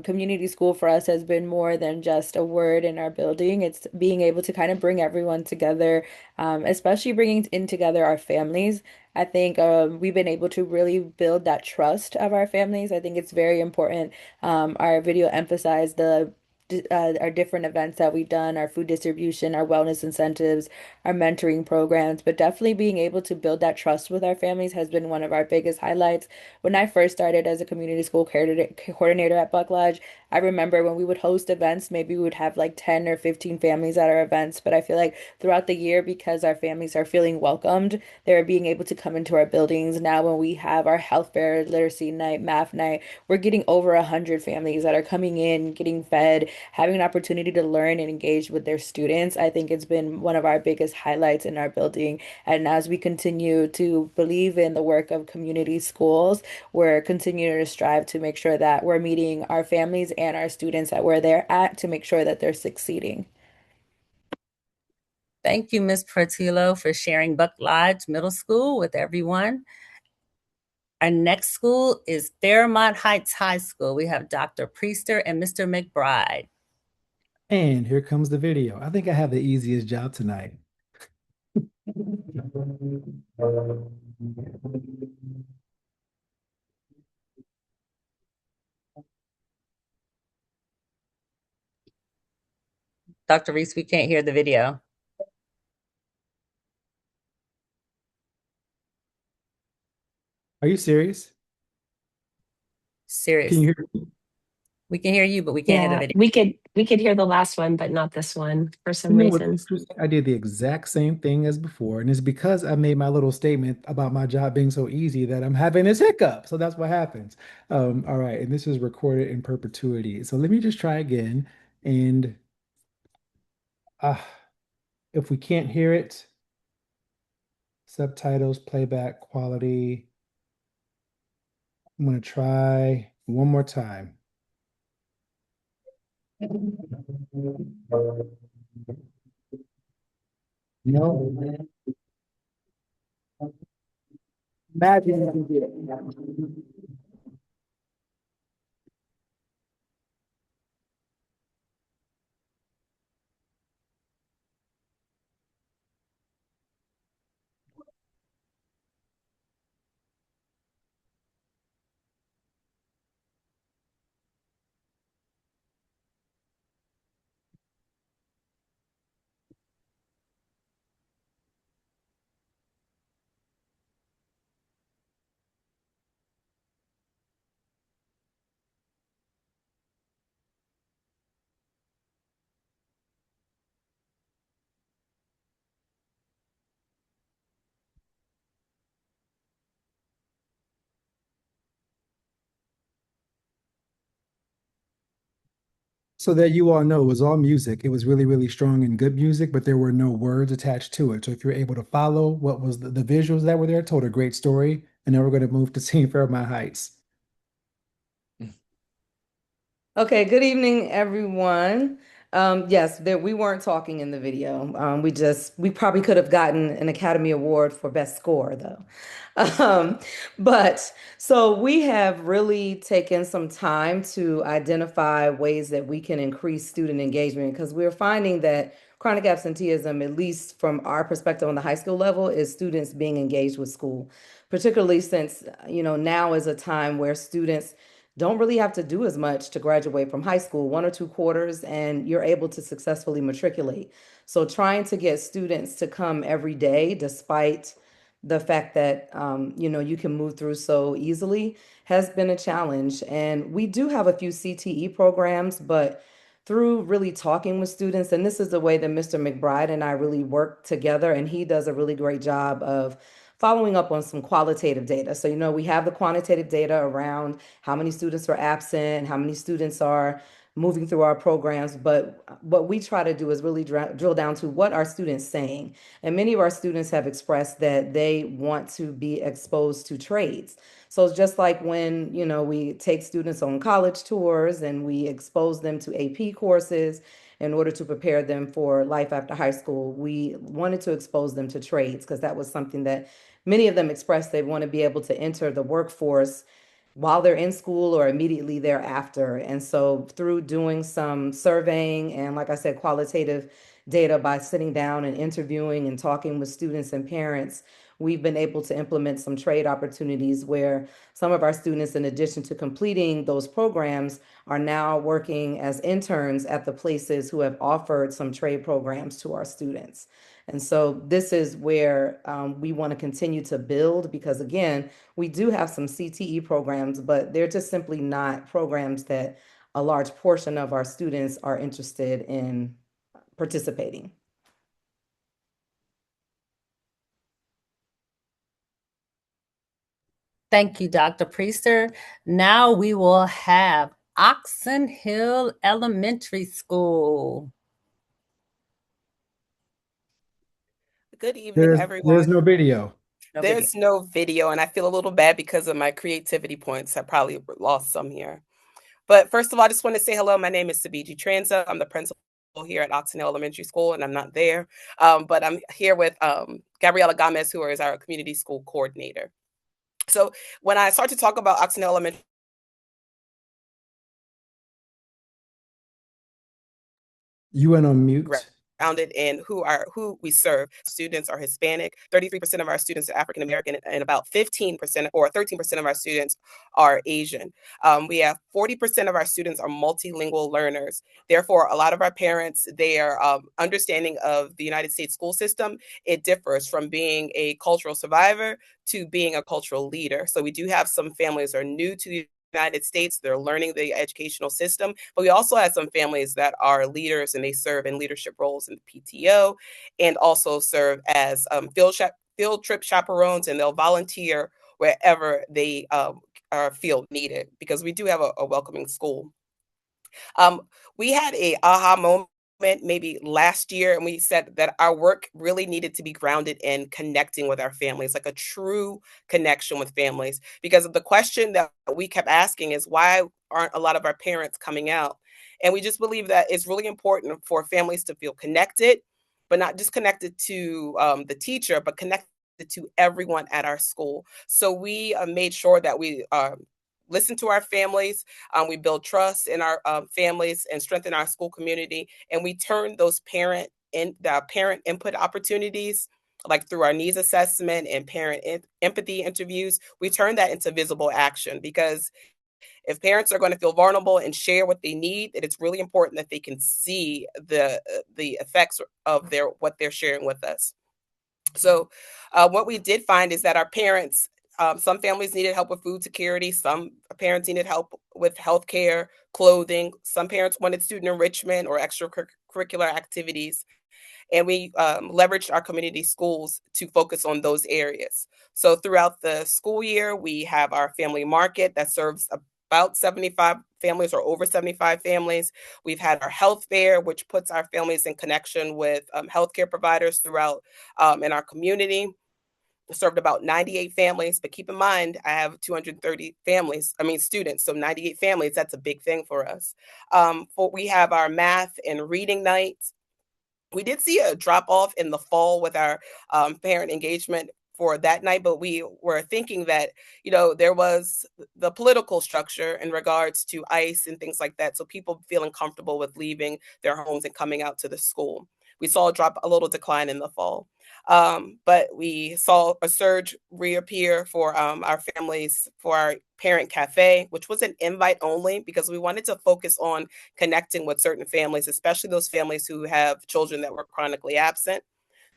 community school for us has been more than just a word in our building. It's being able to kind of bring everyone together, especially bringing in together our families. I think we've been able to really build that trust of our families. I think it's very important. Our video emphasized our different events that we've done, our food distribution, our wellness incentives, our mentoring programs, but definitely being able to build that trust with our families has been one of our biggest highlights. When I first started as a community school coordinator at Buck Lodge, I remember when we would host events, maybe we would have like 10 or 15 families at our events. But I feel like throughout the year, because our families are feeling welcomed, they're being able to come into our buildings. Now, when we have our health fair, literacy night, math night, we're getting over 100 families that are coming in, getting fed, having an opportunity to learn and engage with their students. I think it's been one of our biggest highlights in our building. And as we continue to believe in the work of community schools, we're continuing to strive to make sure that we're meeting our families and our students at where they're at to make sure that they're succeeding. Thank you, Ms. Portillo, for sharing Buck Lodge Middle School with everyone. Our next school is Fairmont Heights High School. We have Dr. Priester and Mr. McBride. And here comes the video. I think I have the easiest job tonight. Dr. Reese, we can't hear the video. Are you serious? Serious. Can you hear me? We can hear you, but we can't hear the Yeah, video. we could hear the last one, but not this one for some You know what's reasons. interesting? I did the exact same thing as before, and it's because I made my little statement about my job being so easy that I'm having this hiccup. So that's what happens. All right, and this is recorded in perpetuity. So let me just try again. And uh, if we can't hear it, subtitles, playback quality. I'm going to try one more time. No. Imagine if you did it. So that you all know, it was all music. It was really, really strong and good music, but there were no words attached to it. So if you're able to follow what was the visuals that were there, told a great story. And then we're going to move to seeing Fairmont Heights. Okay, good evening, everyone. Yes, we weren't talking in the video. We probably could have gotten an Academy Award for Best Score, though. But so we have really taken some time to identify ways that we can increase student engagement because we're finding that chronic absenteeism, at least from our perspective on the high school level, is students being engaged with school, particularly since, now is a time where students don't really have to do as much to graduate from high school, 1 or 2 quarters, and you're able to successfully matriculate. So trying to get students to come every day, despite the fact that you can move through so easily, has been a challenge. And we do have a few CTE programs, but through really talking with students, and this is the way that Mr. McBride and I really work together, and he does a really great job of following up on some qualitative data. So, we have the quantitative data around how many students are absent, how many students are moving through our programs. But what we try to do is really drill down to what are students saying. And many of our students have expressed that they want to be exposed to trades. So it's just like when, we take students on college tours and we expose them to AP courses in order to prepare them for life after high school. We wanted to expose them to trades because that was something that many of them expressed they want to be able to enter the workforce while they're in school or immediately thereafter. And so through doing some surveying and, like I said, qualitative data by sitting down and interviewing and talking with students and parents, we've been able to implement some trade opportunities where some of our students, in addition to completing those programs, are now working as interns at the places who have offered some trade programs to our students. And so this is where we want to continue to build because, again, we do have some CTE programs, but they're just simply not programs that a large portion of our students are interested in participating. Thank you, Dr. Priester. Now we will have Oxon Hill Elementary School. Good evening, everyone. There's no video. There's no video, and I feel a little bad because of my creativity points. I probably lost some here. But first of all, I just want to say hello. My name is Sabiji Tranza. I'm the principal here at Oxon Hill Elementary School, and I'm not there. But I'm here with Gabriela Gomez, who is our community school coordinator. So when I start to talk about Oxon Hill Elementary, You went on mute. grounded in who we serve. Students are Hispanic, 33% of our students are African American, and about 15% or 13% of our students are Asian. We have 40% of our students are multilingual learners. Therefore, a lot of our parents, their understanding of the United States school system, it differs from being a cultural survivor to being a cultural leader. So we do have some families that are new to the United States, they're learning the educational system, but we also have some families that are leaders and they serve in leadership roles in the PTO and also serve as field trip chaperones, and they'll volunteer wherever they feel needed because we do have a welcoming school. We had a aha moment maybe last year, and we said that our work really needed to be grounded in connecting with our families, like a true connection with families. Because the question that we kept asking is, why aren't a lot of our parents coming out? And we just believe that it's really important for families to feel connected, but not just connected to the teacher, but connected to everyone at our school. So we made sure that we listen to our families, we build trust in our families and strengthen our school community. And we turn those parent input opportunities, like through our needs assessment and parent empathy interviews, we turn that into visible action. Because if parents are going to feel vulnerable and share what they need, it's really important that they can see the effects of what they're sharing with us. So what we did find is that our parents, some families needed help with food security. Some parents needed help with healthcare, clothing. Some parents wanted student enrichment or extracurricular activities. And we leveraged our community schools to focus on those areas. So throughout the school year, we have our family market that serves about 75 families or over 75 families. We've had our health fair, which puts our families in connection with healthcare providers throughout in our community. Served about 98 families, but keep in mind, I have 230 students. So 98 families, that's a big thing for us. We have our math and reading nights. We did see a drop off in the fall with our parent engagement for that night, but we were thinking that, there was the political structure in regards to ICE and things like that. So people feeling comfortable with leaving their homes and coming out to the school. We saw a little decline in the fall. But we saw a surge reappear for our families, for our parent cafe, which was an invite only because we wanted to focus on connecting with certain families, especially those families who have children that were chronically absent.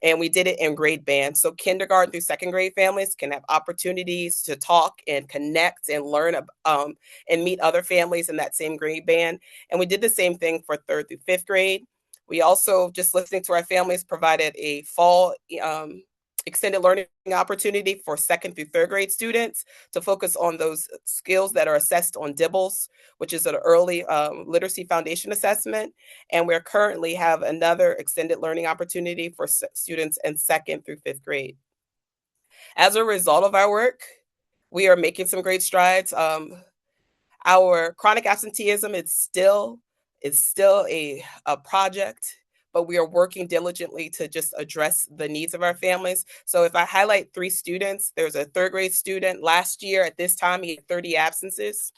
And we did it in grade bands. So kindergarten through second grade families can have opportunities to talk and connect and learn and meet other families in that same grade band. And we did the same thing for third through fifth grade. We also, just listening to our families, provided a fall extended learning opportunity for second through third grade students to focus on those skills that are assessed on DIBELS, which is an early literacy foundation assessment. And we currently have another extended learning opportunity for students in second through fifth grade. As a result of our work, we are making some great strides. Our chronic absenteeism is still a project, but we are working diligently to just address the needs of our families. So if I highlight 3 students, there's a third grade student. Last year at this time, he had 30 absences.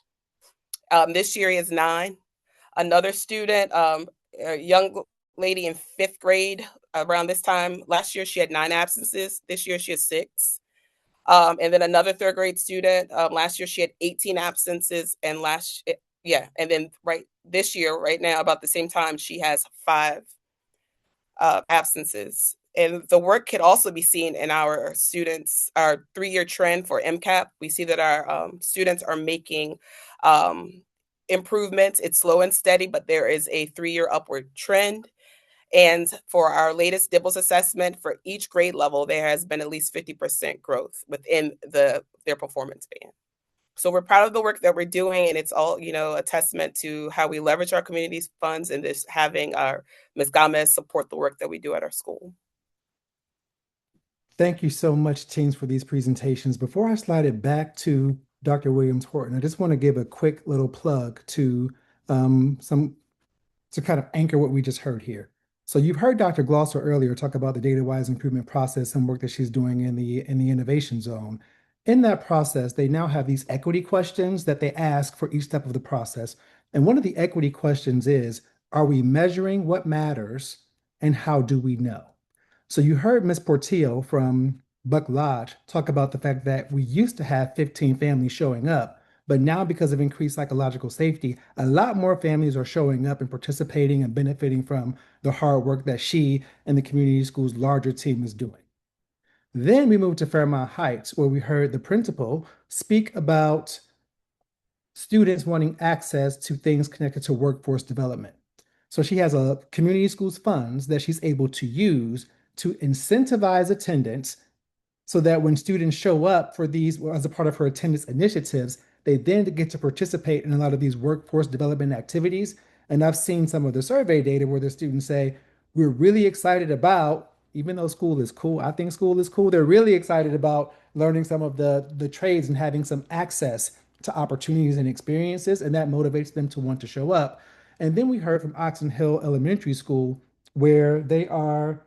This year he has 9. Another student, a young lady in 5th grade, around this time last year, she had 9 absences. This year she has 6. And then another third grade student, last year she had 18 absences, and and then this year, right now, about the same time, she has 5 absences. And the work can also be seen in our students, our 3-year trend for MCAP. We see that our students are making improvements. It's slow and steady, but there is a 3-year upward trend. And for our latest DIBELS assessment, for each grade level, there has been at least 50% growth within their performance band. So we're proud of the work that we're doing, and it's all, a testament to how we leverage our community's funds and just having our Ms. Gomez support the work that we do at our school. Thank you so much, teams, for these presentations. Before I slide it back to Dr. Williams-Horton, I just want to give a quick little plug to kind of anchor what we just heard here. So you've heard Dr. Glosser earlier talk about the data-wise improvement process and work that she's doing in the innovation zone. In that process, they now have these equity questions that they ask for each step of the process. And one of the equity questions is, are we measuring what matters and how do we know? So you heard Ms. Portillo from Buck Lodge talk about the fact that we used to have 15 families showing up, but now because of increased psychological safety, a lot more families are showing up and participating and benefiting from the hard work that she and the community schools larger team is doing. Then we moved to Fairmount Heights, where we heard the principal speak about students wanting access to things connected to workforce development. So she has a community schools funds that she's able to use to incentivize attendance so that when students show up for these as a part of her attendance initiatives, they then get to participate in a lot of these workforce development activities. And I've seen some of the survey data where the students say, we're really excited about, even though school is cool, I think school is cool, they're really excited about learning some of the trades and having some access to opportunities and experiences, and that motivates them to want to show up. And then we heard from Oxon Hill Elementary School, where they are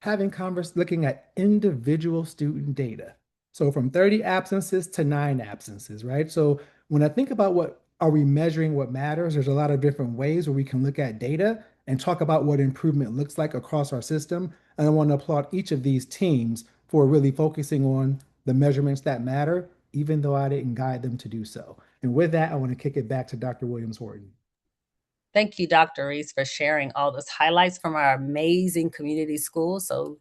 having looking at individual student data. So from 30 absences to 9 absences, right? So when I think about are we measuring what matters, there's a lot of different ways where we can look at data and talk about what improvement looks like across our system. And I want to applaud each of these teams for really focusing on the measurements that matter, even though I didn't guide them to do so. And with that, I want to kick it back to Dr. Williams-Horton. Thank you, Dr. Reese, for sharing all those highlights from our amazing community schools. So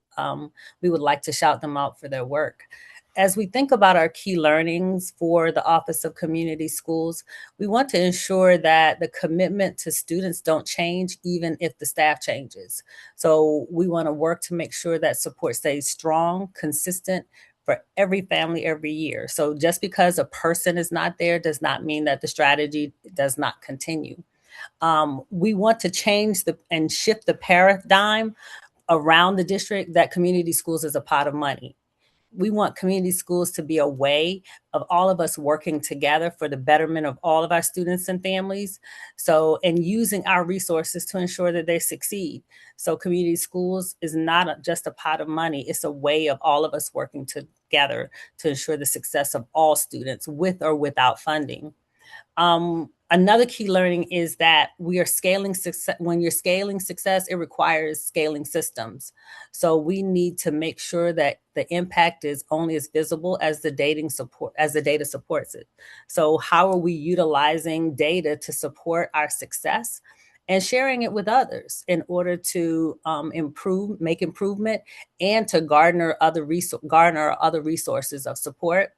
we would like to shout them out for their work. As we think about our key learnings for the Office of Community Schools, we want to ensure that the commitment to students don't change even if the staff changes. So we want to work to make sure that support stays strong, consistent, for every family every year. So just because a person is not there does not mean that the strategy does not continue. We want to change and shift the paradigm around the district that community schools is a pot of money. We want community schools to be a way of all of us working together for the betterment of all of our students and families. So, and using our resources to ensure that they succeed. So community schools is not just a pot of money. It's a way of all of us working together to ensure the success of all students with or without funding. Another key learning is that we are scaling success. When you're scaling success, it requires scaling systems. So we need to make sure that the impact is only as visible as the data supports it. So how are we utilizing data to support our success and sharing it with others in order to make improvement and to garner other resources of support?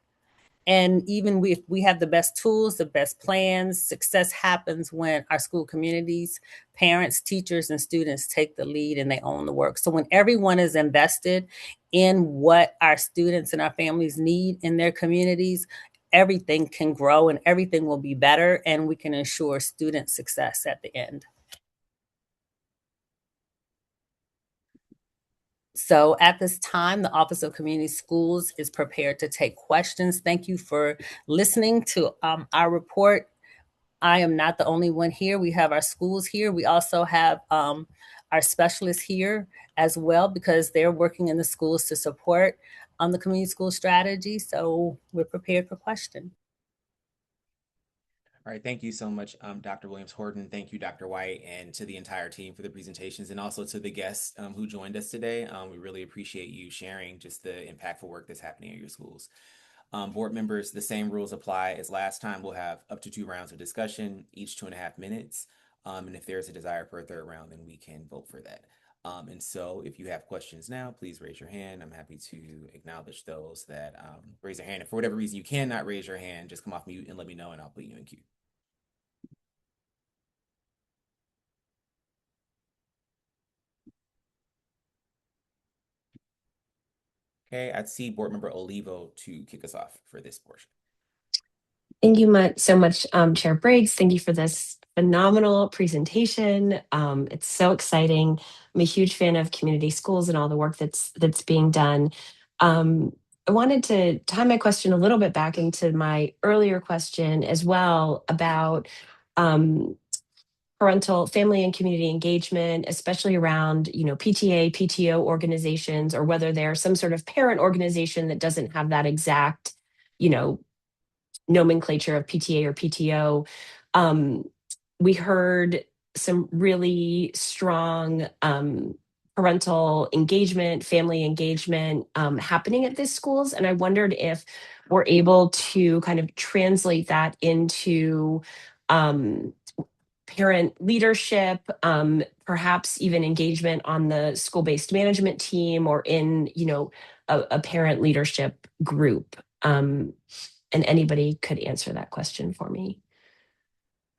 And even if we have the best tools, the best plans, success happens when our school communities, parents, teachers, and students take the lead and they own the work. So when everyone is invested in what our students and our families need in their communities, everything can grow and everything will be better, and we can ensure student success at the end. So at this time, the Office of Community Schools is prepared to take questions. Thank you for listening to our report. I am not the only one here. We have our schools here. We also have our specialists here as well, because they're working in the schools to support the community school strategy. So we're prepared for questions. All right, thank you so much, Dr. Williams-Horton. Thank you, Dr. White, and to the entire team for the presentations, and also to the guests who joined us today. We really appreciate you sharing just the impactful work that's happening at your schools. Board members, the same rules apply as last time. We'll have up to 2 rounds of discussion, each 2.5 minutes. And if there's a desire for a 3rd round, then we can vote for that. And so if you have questions now, please raise your hand. I'm happy to acknowledge those that raise their hand. If for whatever reason you cannot raise your hand, just come off mute and let me know, and I'll put you in queue. Okay, I'd see Board Member Olivo to kick us off for this portion. Thank you so much, Chair Briggs. Thank you for this phenomenal presentation. It's so exciting. I'm a huge fan of community schools and all the work that's being done. I wanted to tie my question a little bit back into my earlier question as well about parental, family, and community engagement, especially around, PTA, PTO organizations, or whether they're some sort of parent organization that doesn't have that exact, nomenclature of PTA or PTO. We heard some really strong parental engagement, family engagement happening at these schools. And I wondered if we're able to kind of translate that into parent leadership, perhaps even engagement on the school-based management team or in, a parent leadership group. And anybody could answer that question for me.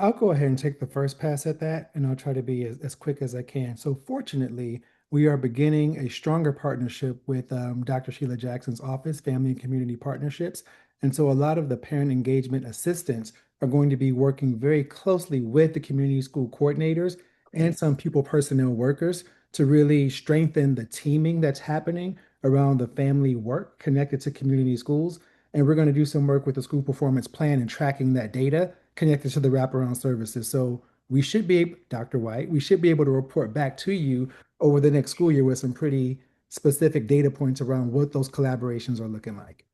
I'll go ahead and take the first pass at that, and I'll try to be as quick as I can. So fortunately, we are beginning a stronger partnership with Dr. Sheila Jackson's office, Family and Community Partnerships. And so a lot of the parent engagement assistants are going to be working very closely with the community school coordinators and some pupil personnel workers to really strengthen the teaming that's happening around the family work connected to community schools. And we're going to do some work with the school performance plan and tracking that data connected to the wraparound services. So we should be, Dr. White, we should be able to report back to you over the next school year with some pretty specific data points around what those collaborations are looking like.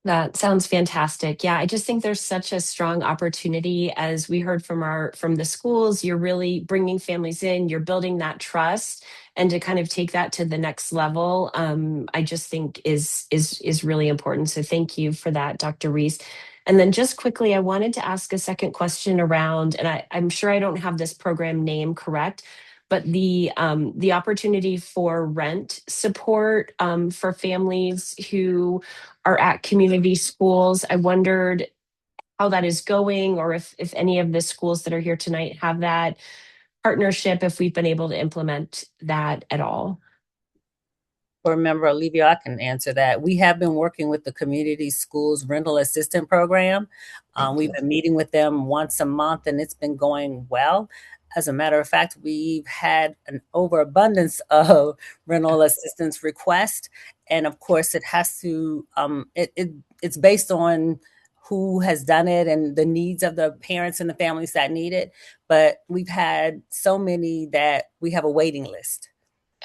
That sounds fantastic. Yeah, I just think there's such a strong opportunity, as we heard from the schools. You're really bringing families in, you're building that trust, and to kind of take that to the next level, I just think is really important. So thank you for that, Dr. Reese. And then just quickly, I wanted to ask a second question around, and I'm sure I don't have this program name correct, but the opportunity for rent support for families who are at community schools. I wondered how that is going, or if any of the schools that are here tonight have that partnership, if we've been able to implement that at all. Board Member Olivia, I can answer that. We have been working with the Community Schools Rental Assistant Program. We've been meeting with them once a month, and it's been going well. As a matter of fact, we've had an overabundance of rental assistance requests, and of course, it has to. It's based on who has done it and the needs of the parents and the families that need it. But we've had so many that we have a waiting list.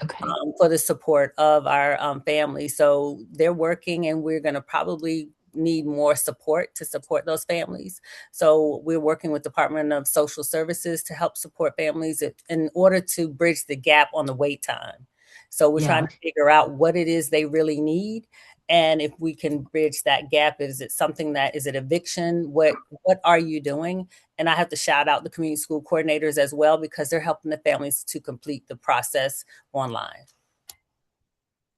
Okay. For the support of our families. So they're working, and we're going to probably need more support to support those families. So we're working with Department of Social Services to help support families in order to bridge the gap on the wait time. So we're trying to figure out what it is they really need. And if we can bridge that gap, is it something that is it eviction? What are you doing? And I have to shout out the community school coordinators as well, because they're helping the families to complete the process online.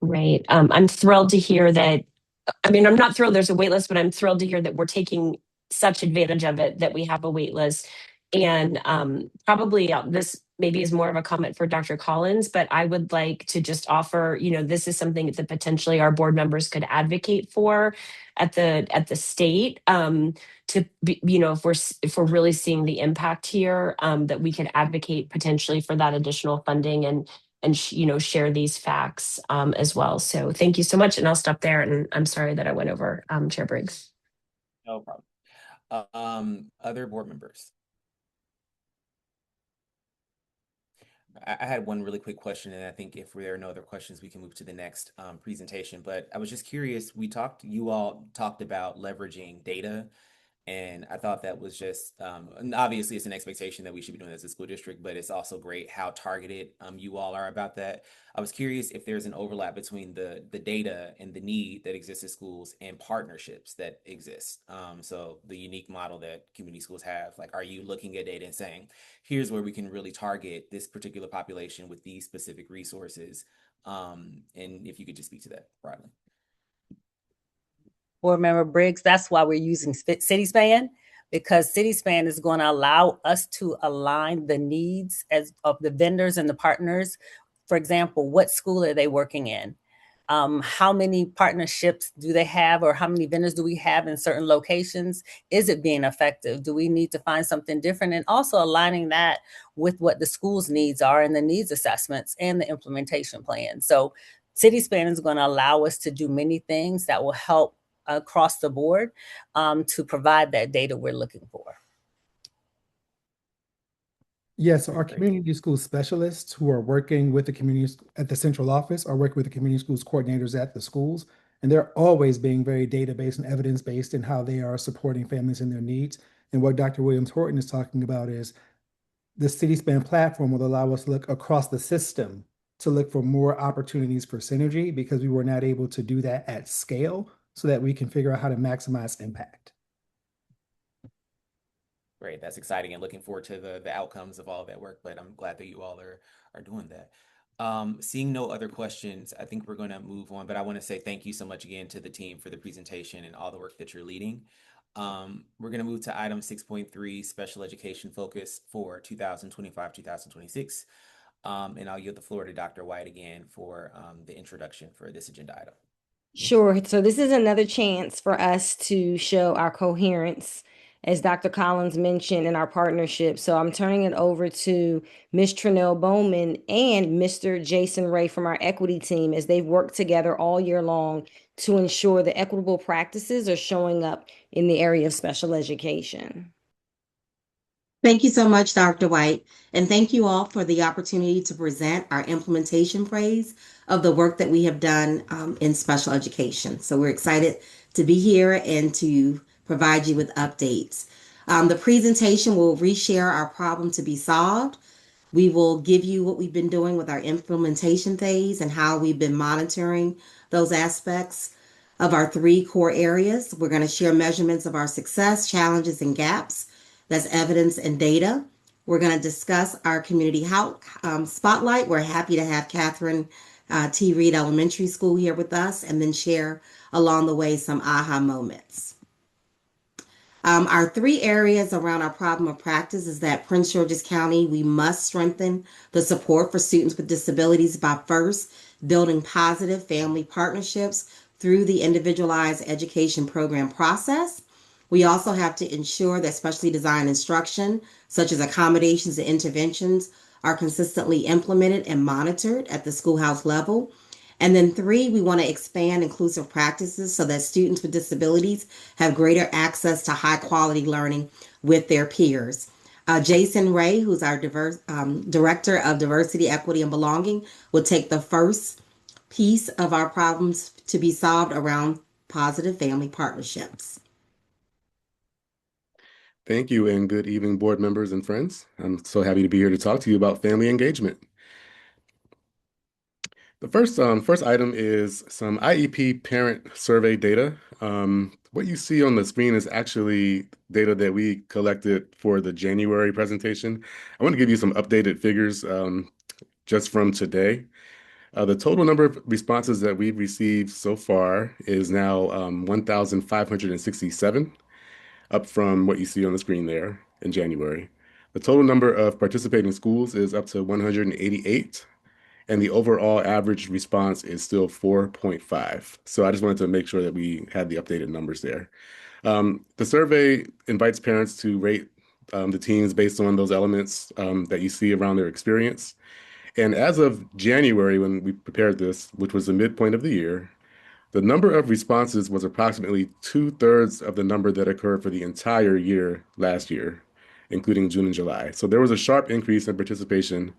Right. I'm thrilled to hear that. I mean, I'm not thrilled there's a wait list, but I'm thrilled to hear that we're taking such advantage of it, that we have a wait list. And probably this maybe is more of a comment for Dr. Collins, but I would like to just offer, this is something that potentially our board members could advocate for at the state, to be, if we're really seeing the impact here, that we could advocate potentially for that additional funding and share these facts as well. So thank you so much, and I'll stop there. And I'm sorry that I went over, Chair Briggs. No problem. Other board members. I had one really quick question, and I think if there are no other questions, we can move to the next presentation. But I was just curious, you all talked about leveraging data, and I thought that was just, and obviously it's an expectation that we should be doing as a school district, but it's also great how targeted you all are about that. I was curious if there's an overlap between the data and the need that exists at schools and partnerships that exist. So the unique model that community schools have, like, are you looking at data and saying, here's where we can really target this particular population with these specific resources? And if you could just speak to that broadly. Board Member Briggs, that's why we're using CitySpan, because CitySpan is going to allow us to align the needs of the vendors and the partners. For example, what school are they working in? How many partnerships do they have, or how many vendors do we have in certain locations? Is it being effective? Do we need to find something different? And also aligning that with what the school's needs are and the needs assessments and the implementation plan. So CitySpan is going to allow us to do many things that will help across the board to provide that data we're looking for. Yes, our community school specialists who are working with the community at the central office are working with the community schools coordinators at the schools, and they're always being very data-based and evidence-based in how they are supporting families and their needs. And what Dr. Williams-Horton is talking about is the CitySpan platform will allow us to look across the system to look for more opportunities for synergy, because we were not able to do that at scale, so that we can figure out how to maximize impact. Great, that's exciting, and looking forward to the outcomes of all of that work, but I'm glad that you all are doing that. Seeing no other questions, I think we're going to move on, but I want to say thank you so much again to the team for the presentation and all the work that you're leading. We're going to move to item 6.3, special education focus for 2025-2026. And I'll yield the floor to Dr. White again for the introduction for this agenda item. Sure. So this is another chance for us to show our coherence, as Dr. Collins mentioned, in our partnership. So I'm turning it over to Ms. Trinell Bowman and Mr. Jason Ray from our equity team, as they've worked together all year long to ensure the equitable practices are showing up in the area of special education. Thank you so much, Dr. White, and thank you all for the opportunity to present our implementation phase of the work that we have done in special education. So we're excited to be here and to provide you with updates. The presentation will reshare our problem to be solved. We will give you what we've been doing with our implementation phase and how we've been monitoring those aspects of our 3 core areas. We're going to share measurements of our success, challenges, and gaps. That's evidence and data. We're going to discuss our community spotlight. We're happy to have Catherine T. Reed Elementary School here with us, and then share along the way some aha moments. Our three areas around our problem of practice is that Prince George's County, we must strengthen the support for students with disabilities by first building positive family partnerships through the individualized education program process. We also have to ensure that specially designed instruction, such as accommodations and interventions, are consistently implemented and monitored at the schoolhouse level. And then three, we want to expand inclusive practices so that students with disabilities have greater access to high quality learning with their peers. Jason Ray, who's our Director of Diversity, Equity, and Belonging, will take the first piece of our problems to be solved around positive family partnerships. Thank you, and good evening, board members and friends. I'm so happy to be here to talk to you about family engagement. The first item is some IEP parent survey data. What you see on the screen is actually data that we collected for the January presentation. I want to give you some updated figures just from today. The total number of responses that we've received so far is now 1,567, up from what you see on the screen there in January. The total number of participating schools is up to 188. And the overall average response is still 4.5. So I just wanted to make sure that we had the updated numbers there. The survey invites parents to rate the teams based on those elements that you see around their experience. And as of January, when we prepared this, which was the midpoint of the year, the number of responses was approximately 2/3 of the number that occurred for the entire year last year, including June and July. So there was a sharp increase in participation,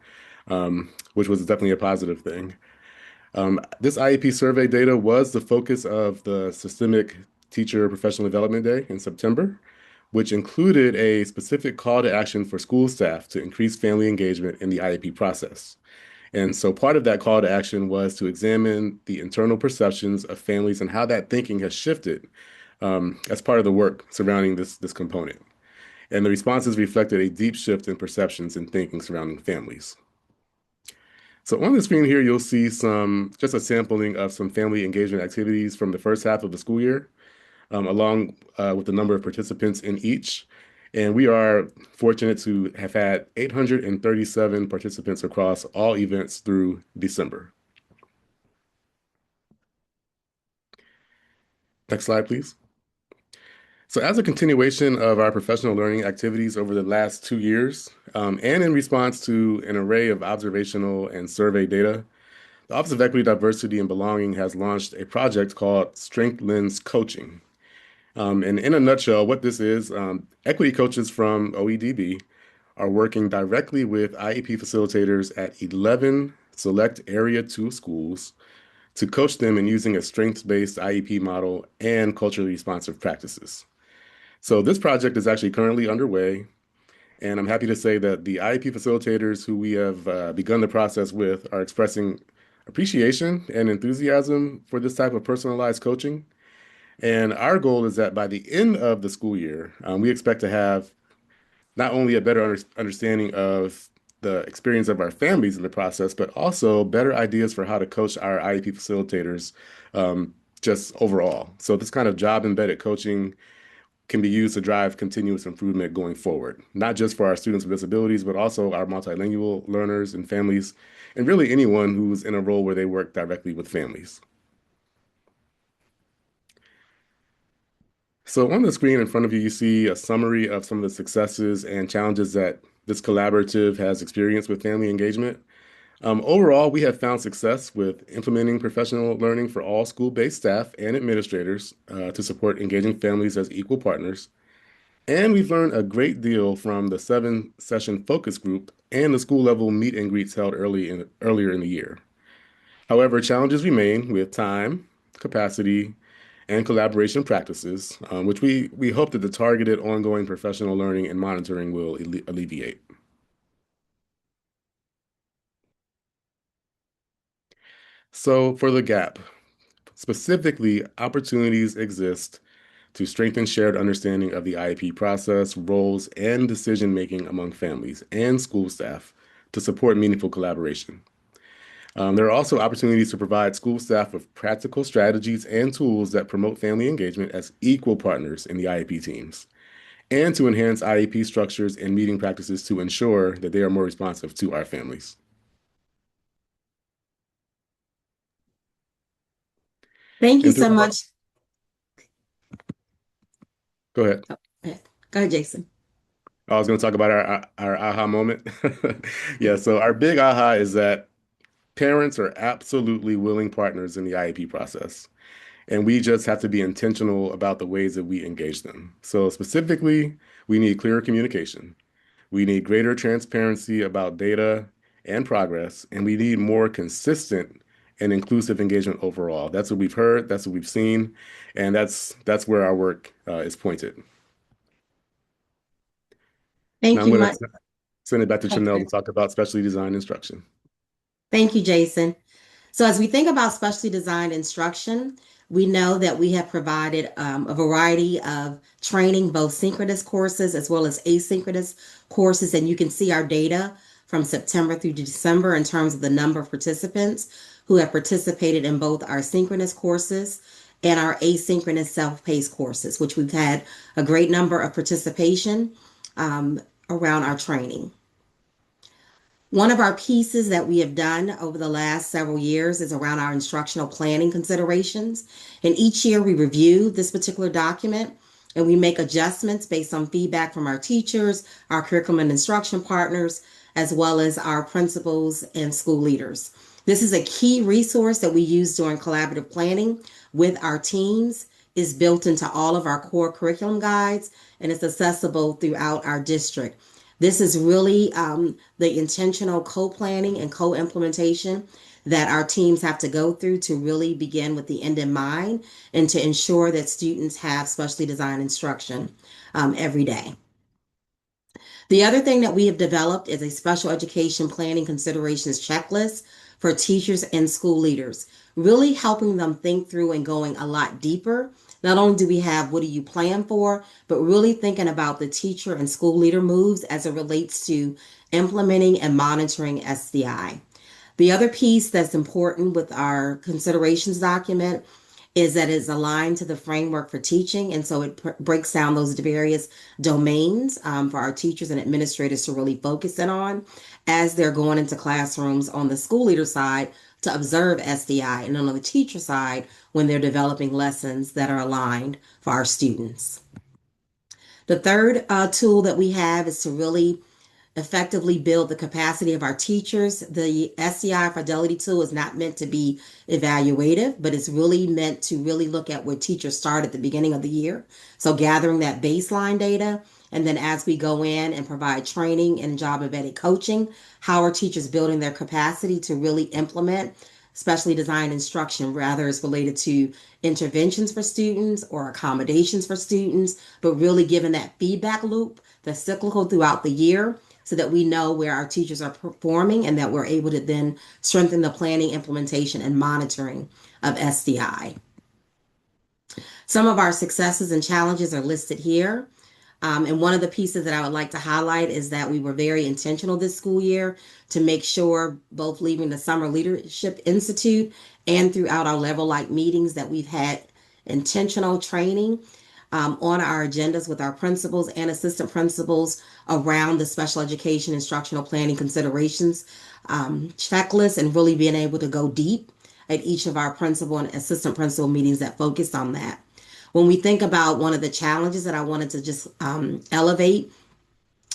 which was definitely a positive thing. This IEP survey data was the focus of the Systemic Teacher Professional Development Day in September, which included a specific call to action for school staff to increase family engagement in the IEP process. And so part of that call to action was to examine the internal perceptions of families and how that thinking has shifted as part of the work surrounding this component. And the responses reflected a deep shift in perceptions and thinking surrounding families. So on the screen here, you'll see just a sampling of some family engagement activities from the first half of the school year, along with the number of participants in each. And we are fortunate to have had 837 participants across all events through December. Next slide, please. So as a continuation of our professional learning activities over the last 2 years, and in response to an array of observational and survey data, the Office of Equity, Diversity, and Belonging has launched a project called Strength Lens Coaching. And in a nutshell, what this is, equity coaches from OEDB are working directly with IEP facilitators at 11 select Area 2 schools to coach them in using a strengths-based IEP model and culturally responsive practices. So this project is actually currently underway, and I'm happy to say that the IEP facilitators who we have begun the process with are expressing appreciation and enthusiasm for this type of personalized coaching. And our goal is that by the end of the school year, we expect to have not only a better understanding of the experience of our families in the process, but also better ideas for how to coach our IEP facilitators just overall. So this kind of job-embedded coaching can be used to drive continuous improvement going forward, not just for our students with disabilities, but also our multilingual learners and families, and really anyone who's in a role where they work directly with families. So on the screen in front of you, you see a summary of some of the successes and challenges that this collaborative has experienced with family engagement. Overall, we have found success with implementing professional learning for all school-based staff and administrators to support engaging families as equal partners. And we've learned a great deal from the 7-session focus group and the school-level meet and greets held earlier in the year. However, challenges remain with time, capacity, and collaboration practices, which we hope that the targeted ongoing professional learning and monitoring will alleviate. So for the gap, specifically, opportunities exist to strengthen shared understanding of the IEP process, roles, and decision-making among families and school staff to support meaningful collaboration. There are also opportunities to provide school staff with practical strategies and tools that promote family engagement as equal partners in the IEP teams. and to enhance IEP structures and meeting practices to ensure that they are more responsive to our families. Thank you And so throughout- much. Go ahead. Go ahead, Jason. I was going to talk about our aha moment. Yeah, so our big aha is that parents are absolutely willing partners in the IEP process. And we just have to be intentional about the ways that we engage them. So specifically, we need clearer communication. We need greater transparency about data and progress, and we need more consistent and inclusive engagement overall. That's what we've heard, that's what we've seen, and that's where our work is pointed. Thank Now you I'm going much. to send it back to Chanel to talk about specially designed instruction. Thank you, Jason. So as we think about specially designed instruction, we know that we have provided a variety of training, both synchronous courses as well as asynchronous courses. And you can see our data from September through December in terms of the number of participants who have participated in both our synchronous courses and our asynchronous self-paced courses, which we've had a great number of participation around our training. One of our pieces that we have done over the last several years is around our instructional planning considerations. And each year we review this particular document and we make adjustments based on feedback from our teachers, our curriculum and instruction partners, as well as our principals and school leaders. This is a key resource that we use during collaborative planning with our teams. It's built into all of our core curriculum guides and it's accessible throughout our district. This is really the intentional co-planning and co-implementation that our teams have to go through to really begin with the end in mind and to ensure that students have specially designed instruction every day. The other thing that we have developed is a special education planning considerations checklist for teachers and school leaders, really helping them think through and going a lot deeper. Not only do we have what do you plan for, but really thinking about the teacher and school leader moves as it relates to implementing and monitoring SDI. The other piece that's important with our considerations document is that it's aligned to the framework for teaching. And so it breaks down those various domains for our teachers and administrators to really focus in on as they're going into classrooms on the school leader side to observe SDI, and on the teacher side when they're developing lessons that are aligned for our students. The third tool that we have is to really effectively build the capacity of our teachers. The SDI Fidelity tool is not meant to be evaluative, but it's really meant to really look at where teachers start at the beginning of the year. So gathering that baseline data, and then as we go in and provide training and job embedded coaching, how are teachers building their capacity to really implement specially designed instruction, rather it's related to interventions for students or accommodations for students, but really giving that feedback loop that's cyclical throughout the year so that we know where our teachers are performing and that we're able to then strengthen the planning, implementation, and monitoring of SDI. Some of our successes and challenges are listed here. And one of the pieces that I would like to highlight is that we were very intentional this school year to make sure, both leaving the Summer Leadership Institute and throughout our level like meetings, that we've had intentional training on our agendas with our principals and assistant principals around the special education instructional planning considerations checklist, and really being able to go deep at each of our principal and assistant principal meetings that focused on that. When we think about one of the challenges that I wanted to just elevate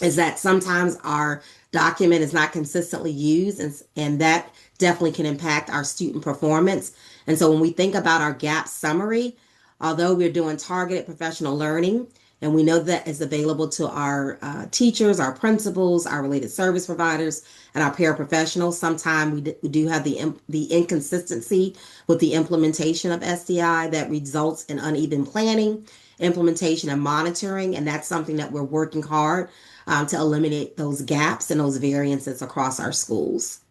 is that sometimes our document is not consistently used, and that definitely can impact our student performance. And so when we think about our gap summary, although we're doing targeted professional learning, and we know that is available to our teachers, our principals, our related service providers, and our paraprofessionals, sometimes we do have the inconsistency with the implementation of SDI that results in uneven planning, implementation, and monitoring. And that's something that we're working hard to eliminate those gaps and those variances across our schools.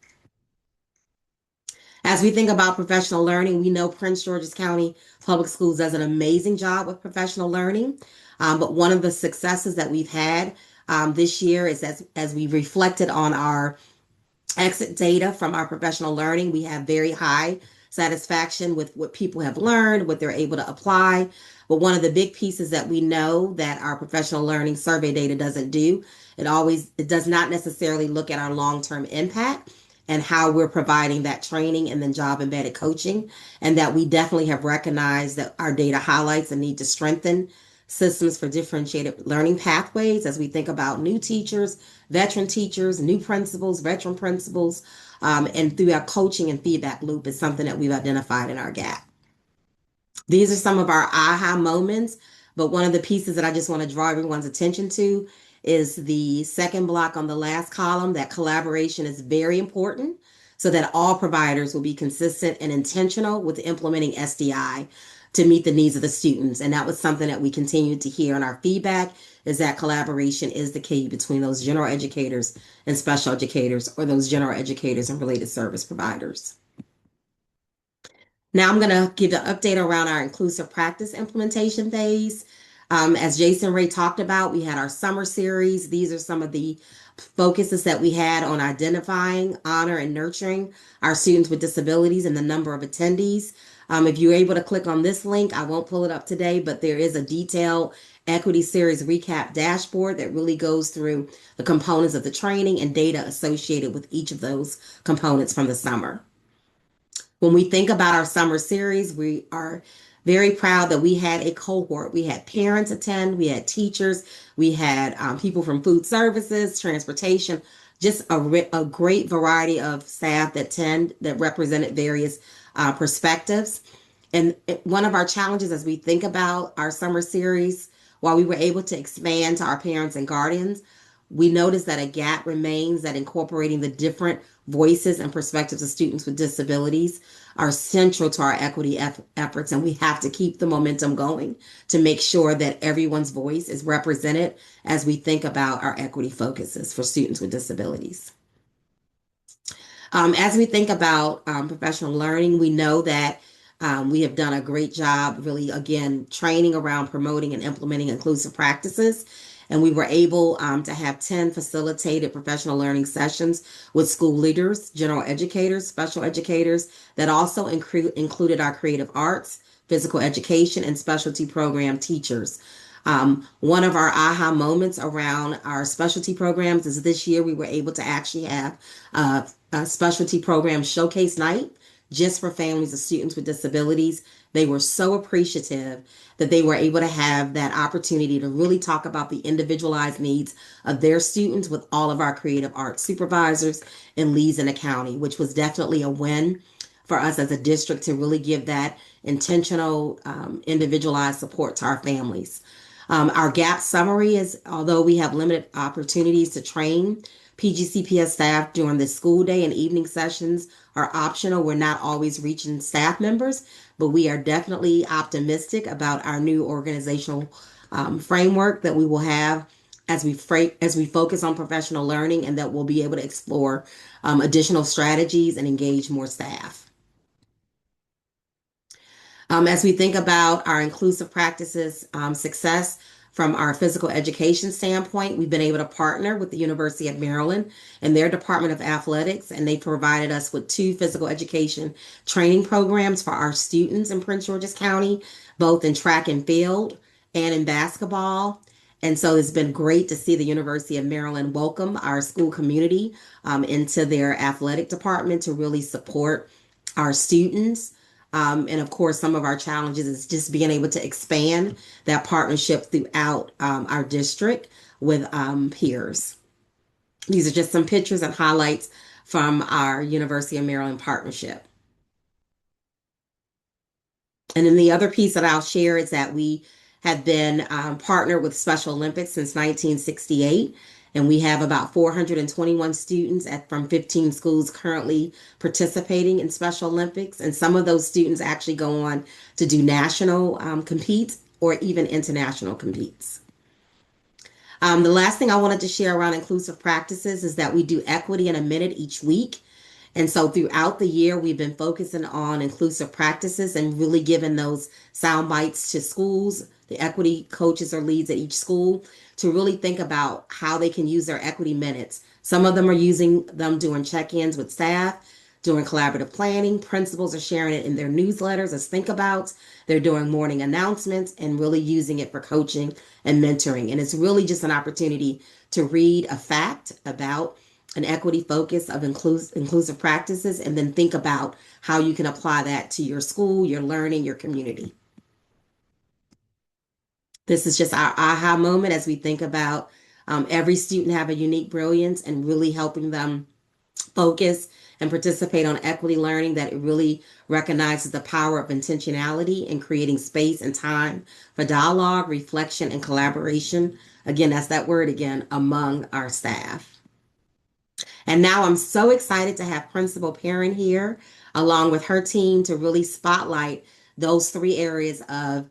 As we think about professional learning, we know Prince George's County Public Schools does an amazing job with professional learning. But one of the successes that we've had this year is as we reflected on our exit data from our professional learning, we have very high satisfaction with what people have learned, what they're able to apply. But one of the big pieces that we know that our professional learning survey data doesn't do, it does not necessarily look at our long-term impact and how we're providing that training and then job embedded coaching. And that we definitely have recognized that our data highlights the need to strengthen systems for differentiated learning pathways as we think about new teachers, veteran teachers, new principals, veteran principals, and through our coaching and feedback loop is something that we've identified in our gap. These are some of our aha moments, but one of the pieces that I just want to draw everyone's attention to is the second block on the last column, that collaboration is very important so that all providers will be consistent and intentional with implementing SDI to meet the needs of the students. And that was something that we continued to hear in our feedback, is that collaboration is the key between those general educators and special educators, or those general educators and related service providers. Now I'm going to give an update around our inclusive practice implementation phase. As Jason Ray talked about, we had our summer series. These are some of the focuses that we had on identifying, honor, and nurturing our students with disabilities and the number of attendees. If you're able to click on this link, I won't pull it up today, but there is a detailed equity series recap dashboard that really goes through the components of the training and data associated with each of those components from the summer. When we think about our summer series, we are very proud that we had a cohort. We had parents attend, we had teachers, we had people from food services, transportation, just a great variety of staff that represented various perspectives. And one of our challenges as we think about our summer series, while we were able to expand to our parents and guardians, we noticed that a gap remains, that incorporating the different voices and perspectives of students with disabilities are central to our equity efforts. And we have to keep the momentum going to make sure that everyone's voice is represented as we think about our equity focuses for students with disabilities. As we think about professional learning, we know that we have done a great job, really, again, training around promoting and implementing inclusive practices. And we were able to have 10 facilitated professional learning sessions with school leaders, general educators, special educators that also included our creative arts, physical education, and specialty program teachers. One of our aha moments around our specialty programs is this year we were able to actually have a specialty program showcase night just for families of students with disabilities. They were so appreciative that they were able to have that opportunity to really talk about the individualized needs of their students with all of our creative arts supervisors and leads in the county, which was definitely a win for us as a district to really give that intentional, individualized support to our families. Our gap summary is, although we have limited opportunities to train PGCPS staff during the school day and evening sessions are optional, we're not always reaching staff members, but we are definitely optimistic about our new organizational framework that we will have as we focus on professional learning, and that we'll be able to explore additional strategies and engage more staff. As we think about our inclusive practices success from our physical education standpoint, we've been able to partner with the University of Maryland and their Department of Athletics, and they provided us with 2 physical education training programs for our students in Prince George's County, both in track and field and in basketball. And so it's been great to see the University of Maryland welcome our school community into their athletic department to really support our students. And of course, some of our challenges is just being able to expand that partnership throughout our district with peers. These are just some pictures and highlights from our University of Maryland partnership. And then the other piece that I'll share is that we have been partnered with Special Olympics since 1968. And we have about 421 students from 15 schools currently participating in Special Olympics. And some of those students actually go on to do national competes or even international competes. The last thing I wanted to share around inclusive practices is that we do equity in a minute each week. And so throughout the year, we've been focusing on inclusive practices and really giving those sound bites to schools, the equity coaches or leads at each school, to really think about how they can use their equity minutes. Some of them are using them doing check-ins with staff doing collaborative planning. Principals are sharing it in their newsletters as think abouts. They're doing morning announcements and really using it for coaching and mentoring. And it's really just an opportunity to read a fact about an equity focus of inclusive practices and then think about how you can apply that to your school, your learning, your community. This is just our aha moment as we think about every student have a unique brilliance and really helping them focus and participate on equity learning, that it really recognizes the power of intentionality in creating space and time for dialogue, reflection, and collaboration. Again, that's that word again, among our staff. And now I'm so excited to have Principal Perrin here, along with her team, to really spotlight those 3 areas of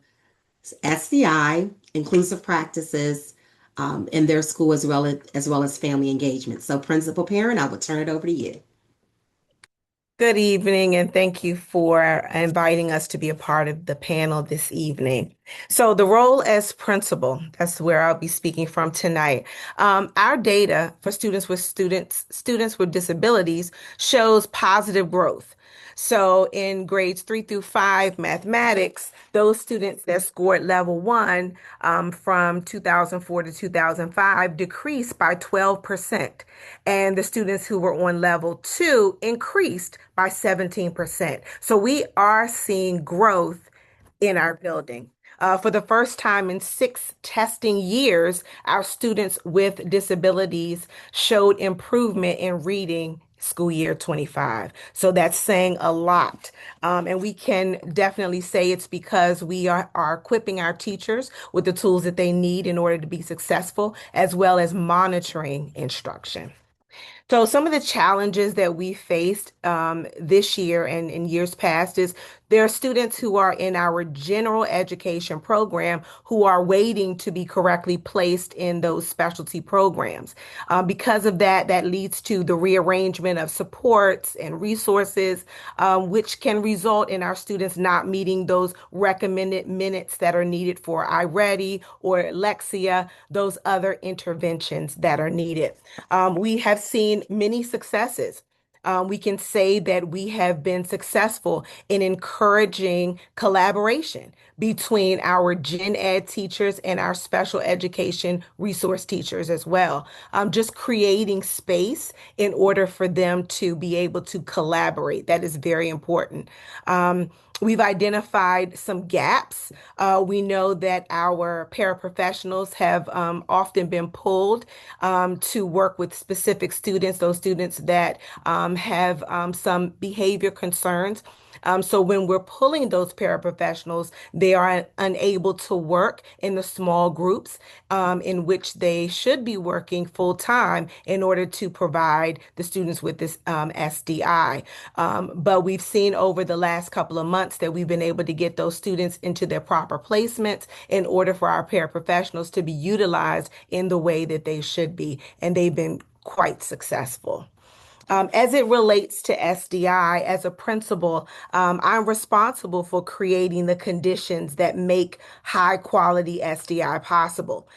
SDI, inclusive practices, in their school, as well as family engagement. So Principal Perrin, I will turn it over to you. Good evening, and thank you for inviting us to be a part of the panel this evening. So the role as principal, that's where I'll be speaking from tonight. Our data for students with disabilities shows positive growth. So in grades 3 through 5 mathematics, those students that scored level 1 from 2004 to 2005 decreased by 12%. And the students who were on level 2 increased by 17%. So we are seeing growth in our building. For the first time in 6 testing years, our students with disabilities showed improvement in reading school year 25. So that's saying a lot. And we can definitely say it's because we are equipping our teachers with the tools that they need in order to be successful, as well as monitoring instruction. So some of the challenges that we faced this year and in years past is there are students who are in our general education program who are waiting to be correctly placed in those specialty programs. Because of that, that leads to the rearrangement of supports and resources, which can result in our students not meeting those recommended minutes that are needed for iReady or Lexia, those interventions interventions that are needed. We have seen many successes. We can say that we have been successful in encouraging collaboration between our gen ed teachers and our special education resource teachers as well. Just creating space in order for them to be able to collaborate. That is very important. We've identified some gaps. We know that our paraprofessionals have often been pulled to work with specific students, those students that have some behavior concerns. So when we're pulling those paraprofessionals, they are unable to work in the small groups in which they should be working full time in order to provide the students with this SDI. But we've seen over the last couple of months that we've been able to get those students into their proper placements in order for our paraprofessionals to be utilized in the way that they should be. And they've been quite successful. As it relates to SDI, as a principal, I'm responsible for creating the conditions that make high quality SDI possible.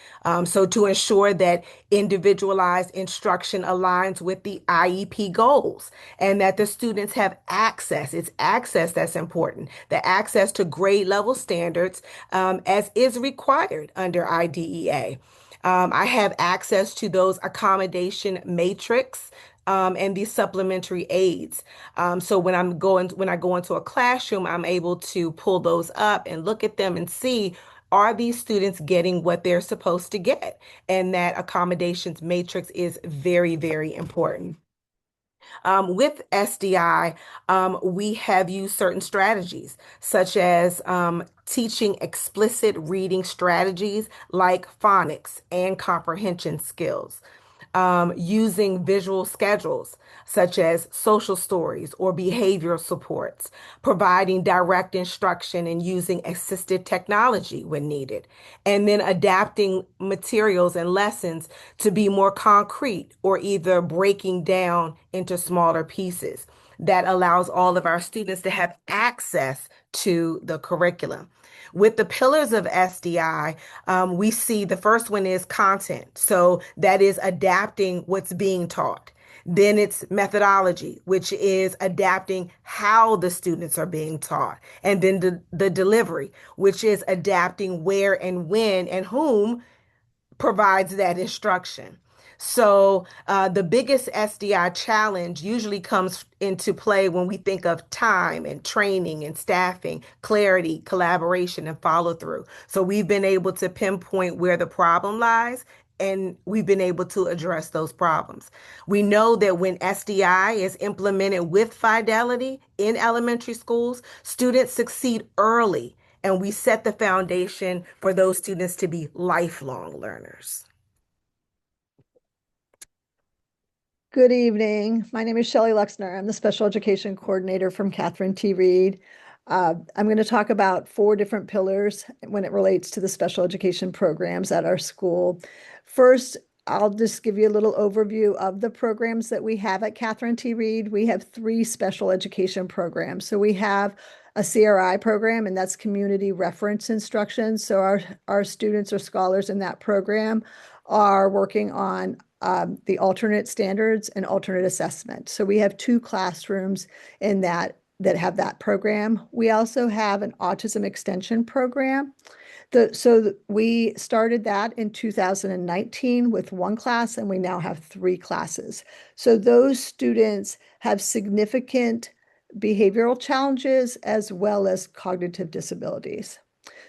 So to ensure that individualized instruction aligns with the IEP goals and that the students have access. It's access that's important, the access to grade level standards as is required under IDEA. I have access to those accommodation matrix and these supplementary aids. So when I go into a classroom, I'm able to pull those up and look at them and see, are these students getting what they're supposed to get? And that accommodations matrix is very, very important. With SDI, we have used certain strategies, such as teaching explicit reading strategies like phonics and comprehension skills. Using visual schedules such as social stories or behavioral supports, providing direct instruction and using assistive technology when needed, and then adapting materials and lessons to be more concrete or either breaking down into smaller pieces that allows all of our students to have access to the curriculum. With the pillars of SDI, we see the first one is content. So that is adapting what's being taught. Then it's methodology, which is adapting how the students are being taught. And then the delivery, which is adapting where and when and whom provides that instruction. So the biggest SDI challenge usually comes into play when we think of time and training and staffing, clarity, collaboration, and follow through. So we've been able to pinpoint where the problem lies, and we've been able to address those problems. We know that when SDI is implemented with fidelity in elementary schools, students succeed early, and we set the foundation for those students to be lifelong learners. Good evening. My name is Shelley Luxner. I'm the Special Education Coordinator from Catherine T. Reed. I'm going to talk about 4 different pillars when it relates to the special education programs at our school. First, I'll just give you a little overview of the programs that we have at Catherine T. Reed. We have 3 special education programs. So we have a CRI program, and that's community reference instruction. So our students or scholars in that program are working on the alternate standards and alternate assessment. So we have 2 classrooms in that have that program. We also have an autism extension program. We started that in 2019 with 1 class, and we now have 3 classes. So those students have significant behavioral challenges as well as cognitive disabilities.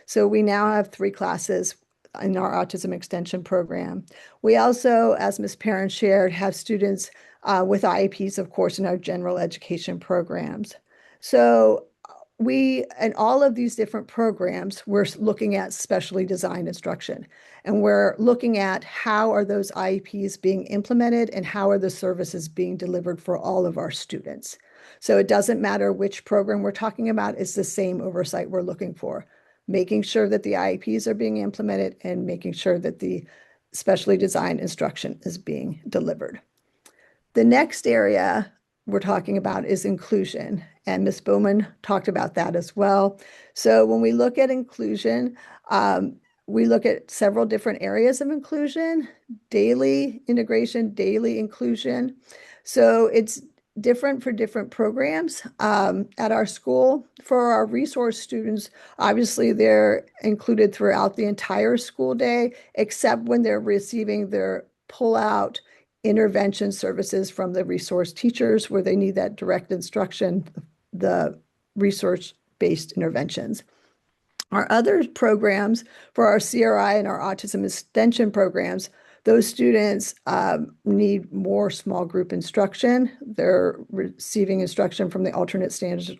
So we now have 3 classes in our autism extension program. We also, as Ms. Perrin shared, have students with IEPs, of course, in our general education programs. So in all of these different programs, we're looking at specially designed instruction, and we're looking at how are those IEPs being implemented and how are the services being delivered for all of our students. So it doesn't matter which program we're talking about, it's the same oversight we're looking for. Making sure that the IEPs are being implemented and making sure that the specially designed instruction is being delivered. The next area we're talking about is inclusion, and Ms. Bowman talked about that as well. So when we look at inclusion, we look at several different areas of inclusion: daily integration, daily inclusion. So it's different for different programs at our school. For our resource students, obviously they're included throughout the entire school day, except when they're receiving their pull-out intervention services from the resource teachers where they need that direct instruction, the resource-based interventions. Our other programs, for our CRI and our autism extension programs, those students need more small group instruction. They're receiving instruction from the alternate standards, the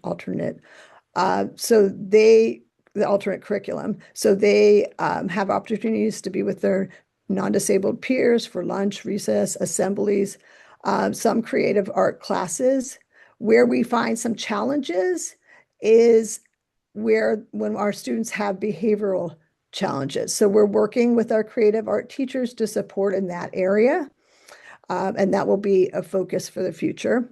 alternate curriculum. So they have opportunities to be with their non-disabled peers for lunch, recess, assemblies, some creative art classes. Where we find some challenges is when our students have behavioral challenges. So we're working with our creative art teachers to support in that area, and that will be a focus for the future.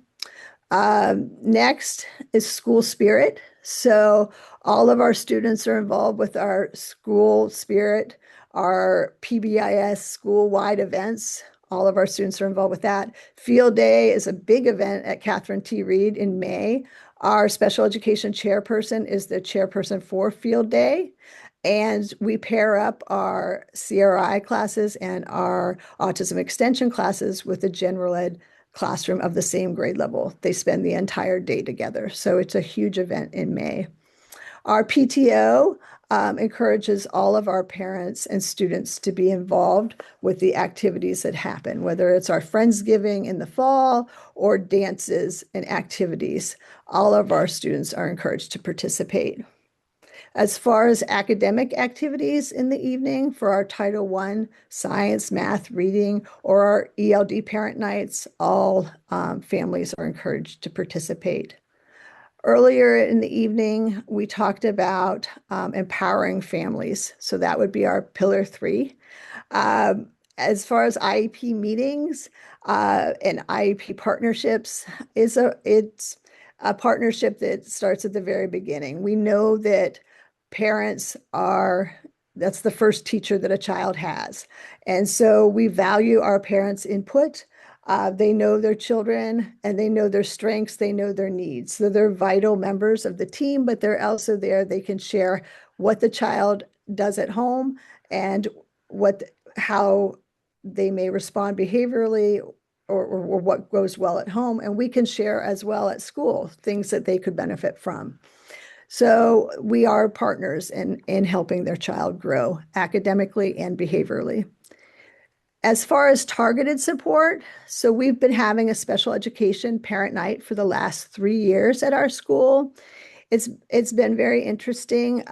Next is school spirit. So all of our students are involved with our school spirit, our PBIS school-wide events. All of our students are involved with that. Field Day is a big event at Catherine T. Reed in May. Our special education chairperson is the chairperson for Field Day. And we pair up our CRI classes and our autism extension classes with a general ed classroom of the same grade level. They spend the entire day together. So it's a huge event in May. Our PTO encourages all of our parents and students to be involved with the activities that happen, whether it's our Friendsgiving in the fall or dances and activities. All of our students are encouraged to participate. As far as academic activities in the evening for our Title I, science, math, reading, or our ELD parent nights, all families are encouraged to participate. Earlier in the evening, we talked about empowering families. So that would be our pillar 3. As far as IEP meetings and IEP partnerships, it's a partnership that starts at the very beginning. We know that that's the first teacher that a child has. And so we value our parents' input. They know their children and they know their strengths, they know their needs. So they're vital members of the team, but they're also there. They can share what the child does at home and how they may respond behaviorally or what goes well at home. And we can share as well at school, things that they could benefit from. So we are partners in helping their child grow academically and behaviorally. As far as targeted support, so we've been having a special education parent night for the last 3 years at our school. It's been very interesting.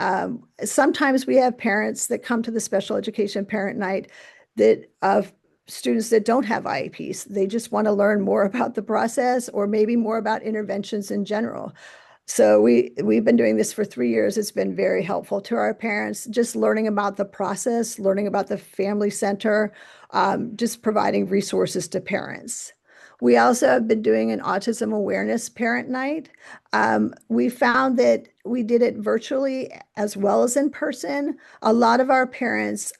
Sometimes we have parents that come to the special education parent night that of students that don't have IEPs. They just want to learn more about the process or maybe more about interventions in general. So we've been doing this for 3 years. It's been very helpful to our parents, just learning about the process, learning about the family center, just providing resources to parents. We also have been doing an autism awareness parent night. We found that we did it virtually as well as in person. A lot of our parents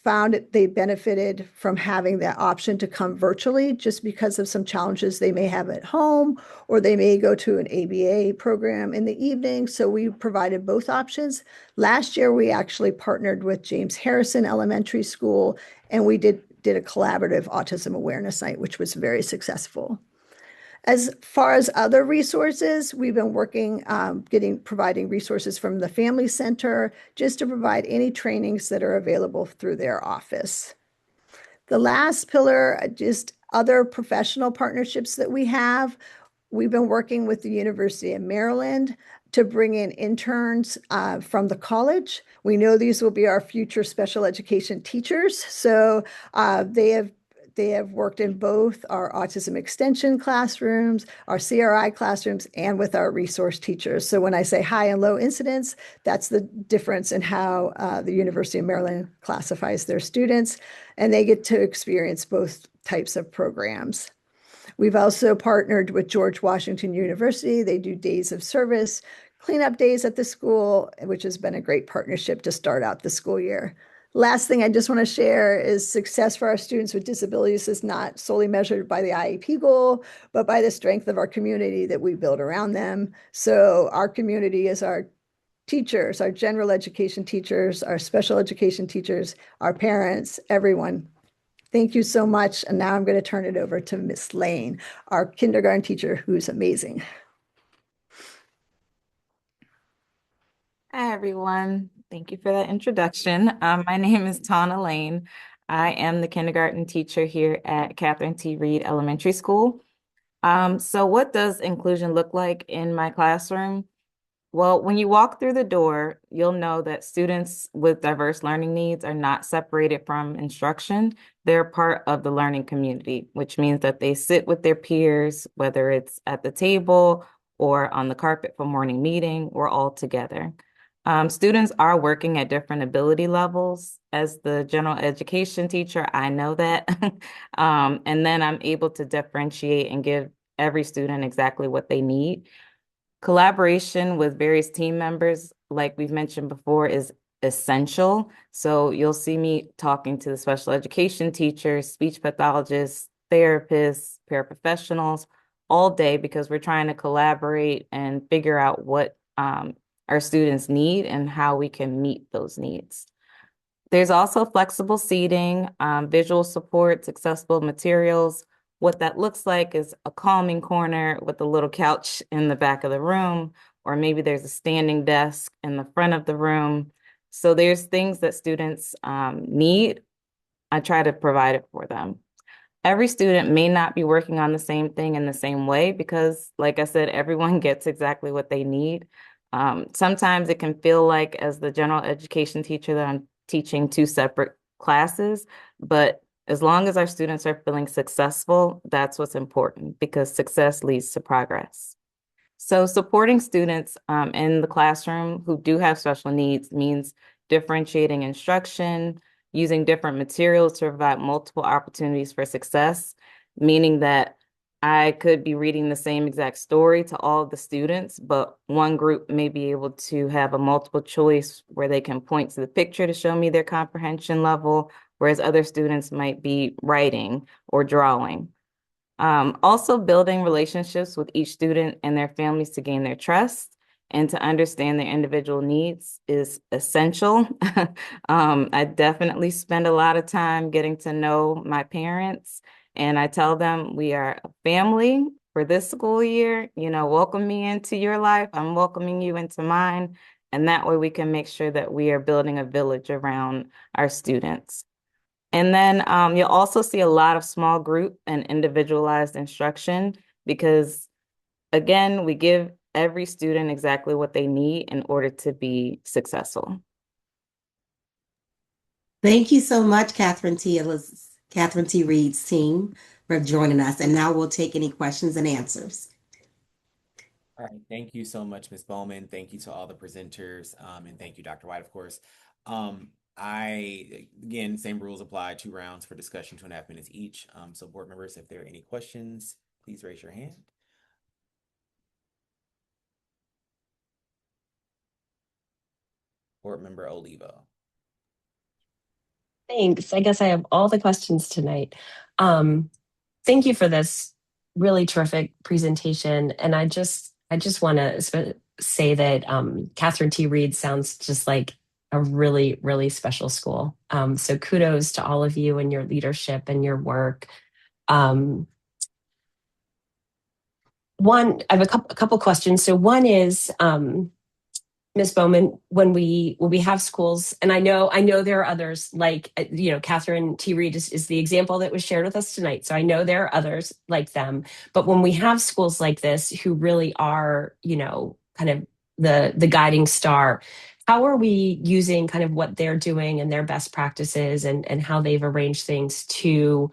found that they benefited from having that option to come virtually just because of some challenges they may have at home, or they may go to an ABA program in the evening. So we provided both options. Last year, we actually partnered with James Harrison Elementary School, and we did a collaborative autism awareness night, which was very successful. As far as other resources, we've been working, providing resources from the Family Center just to provide any trainings that are available through their office. The last pillar, just other professional partnerships that we have. We've been working with the University of Maryland to bring in interns from the college. We know these will be our future special education teachers. So they have worked in both our autism extension classrooms, our CRI classrooms, and with our resource teachers. So when I say high and low incidence, that's the difference in how the University of Maryland classifies their students, and they get to experience both types of programs. We've also partnered with George Washington University. They do days of service, cleanup days at the school, which has been a great partnership to start out the school year. Last thing I just want to share is success for our students with disabilities is not solely measured by the IEP goal, but by the strength of our community that we build around them. So our community is our teachers, our general education teachers, our special education teachers, our parents, everyone. Thank you so much. And now I'm going to turn it over to Miss Lane, our kindergarten teacher, who's amazing. Hi, everyone. Thank you for that introduction. My name is Tana Lane. I am the kindergarten teacher here at Catherine T. Reed Elementary School. So what does inclusion look like in my classroom? Well, when you walk through the door, you'll know that students with diverse learning needs are not separated from instruction. They're part of the learning community, which means that they sit with their peers, whether it's at the table or on the carpet for morning meeting, we're all together. Students are working at different ability levels. As the general education teacher, I know that. And then I'm able to differentiate and give every student exactly what they need. Collaboration with various team members, like we've mentioned before, is essential. So you'll see me talking to the special education teachers, speech pathologists, therapists, paraprofessionals all day because we're trying to collaborate and figure out what our students need and how we can meet those needs. There's also flexible seating, visual supports, accessible materials. What that looks like is a calming corner with a little couch in the back of the room, or maybe there's a standing desk in the front of the room. So there's things that students need. I try to provide it for them. Every student may not be working on the same thing in the same way because, like I said, everyone gets exactly what they need. Sometimes it can feel like, as the general education teacher, that I'm teaching two separate classes, but as long as our students are feeling successful, that's what's important because success leads to progress. So supporting students in the classroom who do have special needs means differentiating instruction, using different materials to provide multiple opportunities for success, meaning that I could be reading the same exact story to all of the students, but one group may be able to have a multiple choice where they can point to the picture to show me their comprehension level, whereas other students might be writing or drawing. Also building relationships with each student and their families to gain their trust and to understand their individual needs is essential. I definitely spend a lot of time getting to know my parents, and I tell them we are a family for this school year. Welcome me into your life. I'm welcoming you into mine. And that way we can make sure that we are building a village around our students. And then you'll also see a lot of small group and individualized instruction because, again, we give every student exactly what they need in order to be successful. Thank you so much, Catherine T. Reed's team for joining us. And now we'll take any questions and answers. All right, thank you so much, Ms. Bowman. Thank you to all the presenters, and thank you, Dr. White, of course. Again, same rules apply, 2 rounds for discussion, 2.5 minutes each. So board members, if there are any questions, please raise your hand. Board member Olivo. Thanks. I guess I have all the questions tonight. Thank you for this really terrific presentation. And I just want to say that Catherine T. Reed sounds just like a really, really special school. So kudos to all of you and your leadership and your work. I have a couple questions. So one is, Ms. Bowman, when we have schools, and I know there are others like, Catherine T. Reed is the example that was shared with us tonight. So I know there are others like them. But when we have schools like this who really are, kind of the guiding star, how are we using kind of what they're doing and their best practices and how they've arranged things to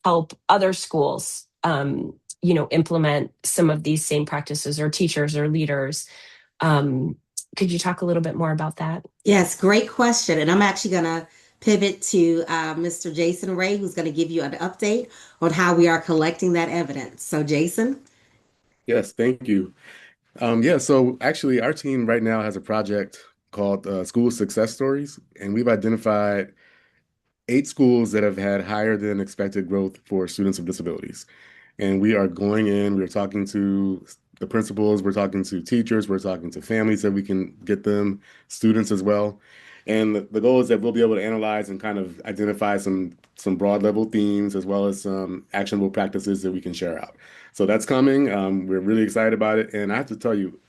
help other schools, implement some of these same practices, or teachers or leaders? Could you talk a little bit more about that? Yes, great question. And I'm actually going to pivot to Mr. Jason Ray, who's going to give you an update on how we are collecting that evidence. So, Jason? Yes, thank you. So actually our team right now has a project called School Success Stories, and we've identified 8 schools that have had higher than expected growth for students with disabilities. And we are going in, we're talking to the principals, we're talking to teachers, we're talking to families that we can get them, students as well. And the goal is that we'll be able to analyze and kind of identify some broad level themes as well as some actionable practices that we can share out. So that's coming. We're really excited about it. And I have to tell you,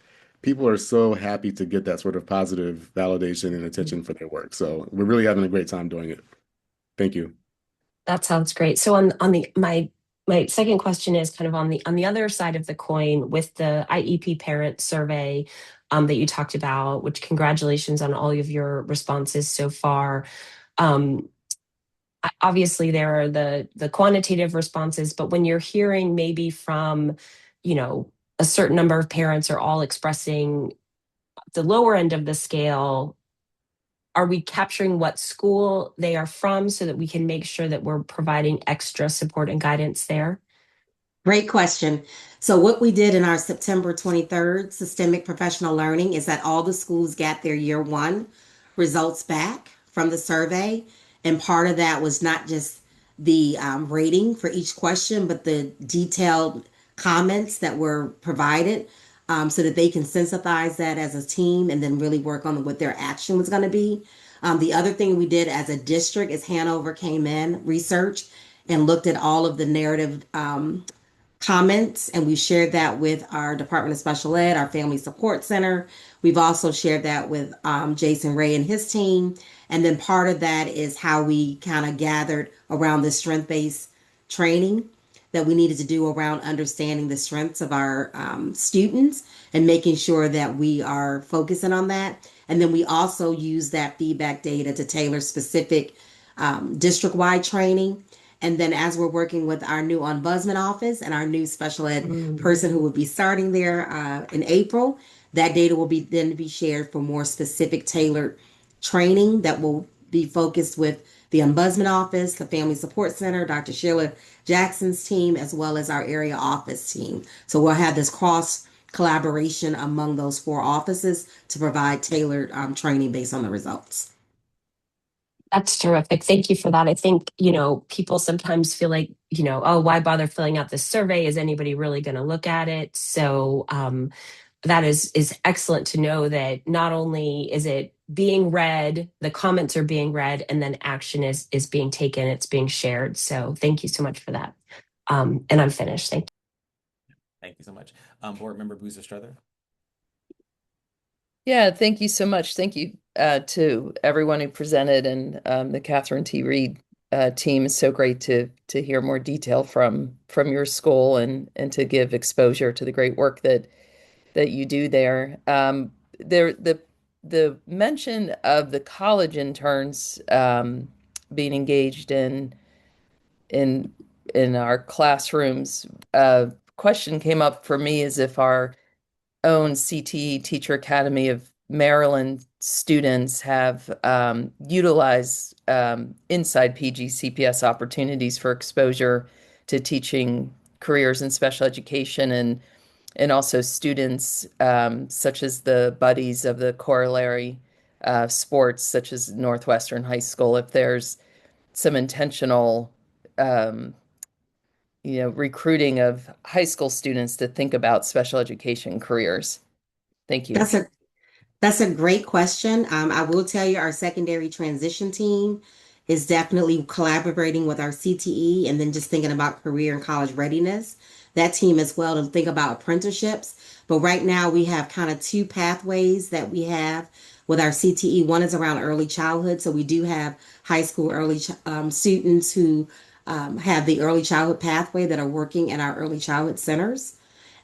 people are so happy to get that sort of positive validation and attention for their work. So we're really having a great time doing it. Thank you. That sounds great. So my second question is kind of on the other side of the coin with the IEP parent survey that you talked about, which congratulations on all of your responses so far. Obviously there are the quantitative responses, but when you're hearing maybe from, a certain number of parents are all expressing the lower end of the scale, are we capturing what school they are from so that we can make sure that we're providing extra support and guidance there? Great question. So what we did in our September 23rd Systemic Professional Learning is that all the schools got their year 1 results back from the survey. And part of that was not just the rating for each question, but the detailed comments that were provided so that they can synthesize that as a team and then really work on what their action was going to be. The other thing we did as a district is Hanover came in, researched, and looked at all of the narrative comments, and we shared that with our Department of Special Ed, our Family Support Center. We've also shared that with Jason Ray and his team. And then part of that is how we kind of gathered around the strength-based training that we needed to do around understanding the strengths of our students and making sure that we are focusing on that. And then we also use that feedback data to tailor specific district-wide training. And then as we're working with our new ombudsman office and our new special ed person who will be starting there in April, that data will then be shared for more specific tailored training that will be focused with the ombudsman office, the Family Support Center, Dr. Sheila Jackson's team, as well as our area office team. So we'll have this cross collaboration among those 4 offices to provide tailored training based on the results. That's terrific. Thank you for that. I think, people sometimes feel like, oh, why bother filling out this survey? Is anybody really going to look at it? So that is excellent to know that not only is it being read, the comments are being read, and then action is being taken, it's being shared. So thank you so much for that. And I'm finished. Thank you. Thank you so much. Board Member Boozer Strother. Yeah, thank you so much. Thank you to everyone who presented, and the Catherine T. Reed team. It's so great to hear more detail from your school and to give exposure to the great work that you do there. The mention of the college interns being engaged in our classrooms. Question came up for me is if our own CTE Teacher Academy of Maryland students have utilized inside PG CPS opportunities for exposure to teaching careers in special education, and also students such as the buddies of the corollary sports such as Northwestern High School, if there's some intentional recruiting of high school students to think about special education careers. Thank you. That's a great question. I will tell you our secondary transition team is definitely collaborating with our CTE and then just thinking about career and college readiness. That team as well to think about apprenticeships. But right now we have kind of two pathways that we have with our CTE. One is around early childhood. So we do have high school early students who have the early childhood pathway that are working in our early childhood centers.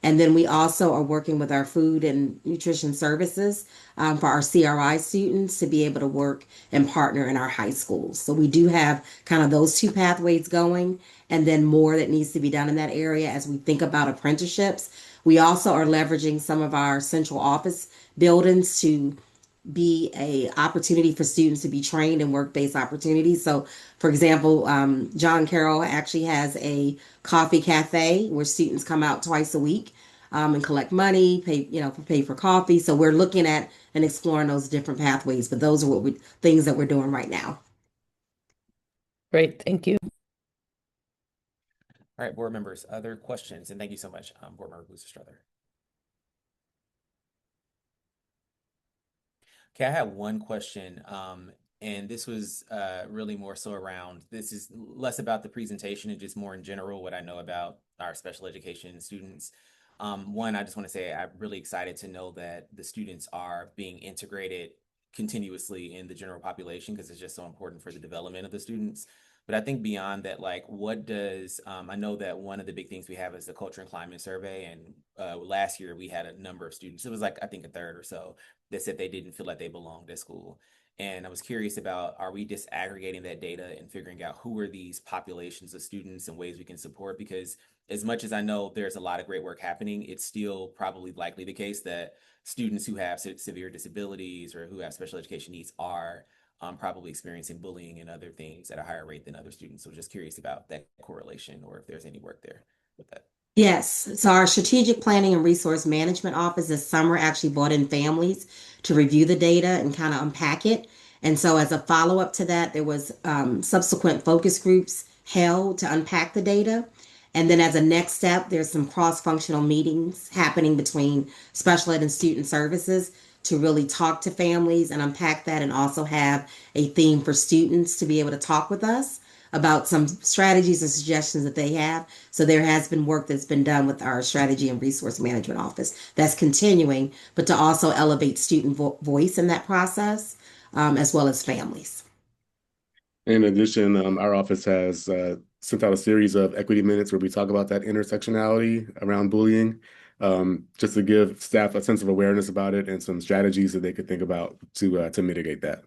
And then we also are working with our food and nutrition services for our CRI students to be able to work and partner in our high schools. So we do have kind of those two pathways going, and then more that needs to be done in that area as we think about apprenticeships. We also are leveraging some of our central office buildings to be a opportunity for students to be trained in work-based opportunities. So, for example, John Carroll actually has a coffee cafe where students come out twice a week and collect money, pay for coffee. So we're looking at and exploring those different pathways. But those are things that we're doing right now. Great, thank you. All right, board members, other questions? And thank you so much, Board Member Boozer Strother. Okay, I have one question, and this was really more so around, this is less about the presentation and just more in general what I know about our special education students. One, I just want to say I'm really excited to know that the students are being integrated continuously in the general population because it's just so important for the development of the students. But I think beyond that, like what does, I know that one of the big things we have is the culture and climate survey. And last year we had a number of students, it was like, I think a third or so, that said they didn't feel like they belonged at school. And I was curious about, are we disaggregating that data and figuring out who are these populations of students and ways we can support? Because as much as I know there's a lot of great work happening, it's still probably likely the case that students who have severe disabilities or who have special education needs are probably experiencing bullying and other things at a higher rate than other students. So just curious about that correlation or if there's any work there with that. Yes. So our strategic planning and resource management office this summer actually brought in families to review the data and kind of unpack it. And so as a follow-up to that, there was subsequent focus groups held to unpack the data. And then as a next step, there's some cross-functional meetings happening between special ed and student services to really talk to families and unpack that, and also have a theme for students to be able to talk with us about some strategies and suggestions that they have. So there has been work that's been done with our strategy and resource management office that's continuing, but to also elevate student voice in that process, as well as families. In addition, our office has sent out a series of equity minutes where we talk about that intersectionality around bullying, just to give staff a sense of awareness about it and some strategies that they could think about to mitigate that.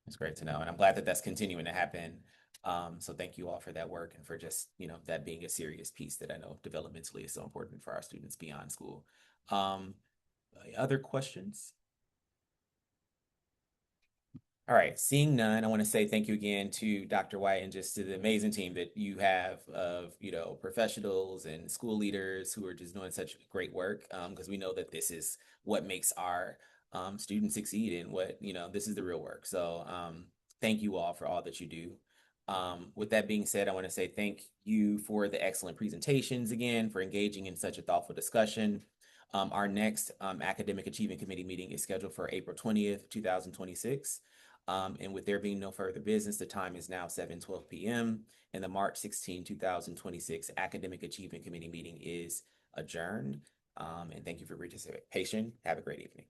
It's great to know, and I'm glad that that's continuing to happen. So thank you all for that work and for just, that being a serious piece that I know developmentally is so important for our students beyond school. Other questions? All right, seeing none, I want to say thank you again to Dr. White and just to the amazing team that you have of, professionals and school leaders who are just doing such great work, because we know that this is what makes our students succeed in what, this is the real work. So thank you all for all that you do. With that being said, I want to say thank you for the excellent presentations again, for engaging in such a thoughtful discussion. Our next Academic Achievement Committee meeting is scheduled for April 20th, 2026. And with there being no further business, the time is now 7:12 p.m. and the March 16, 2026 Academic Achievement Committee meeting is adjourned. And thank you for your participation. Have a great evening.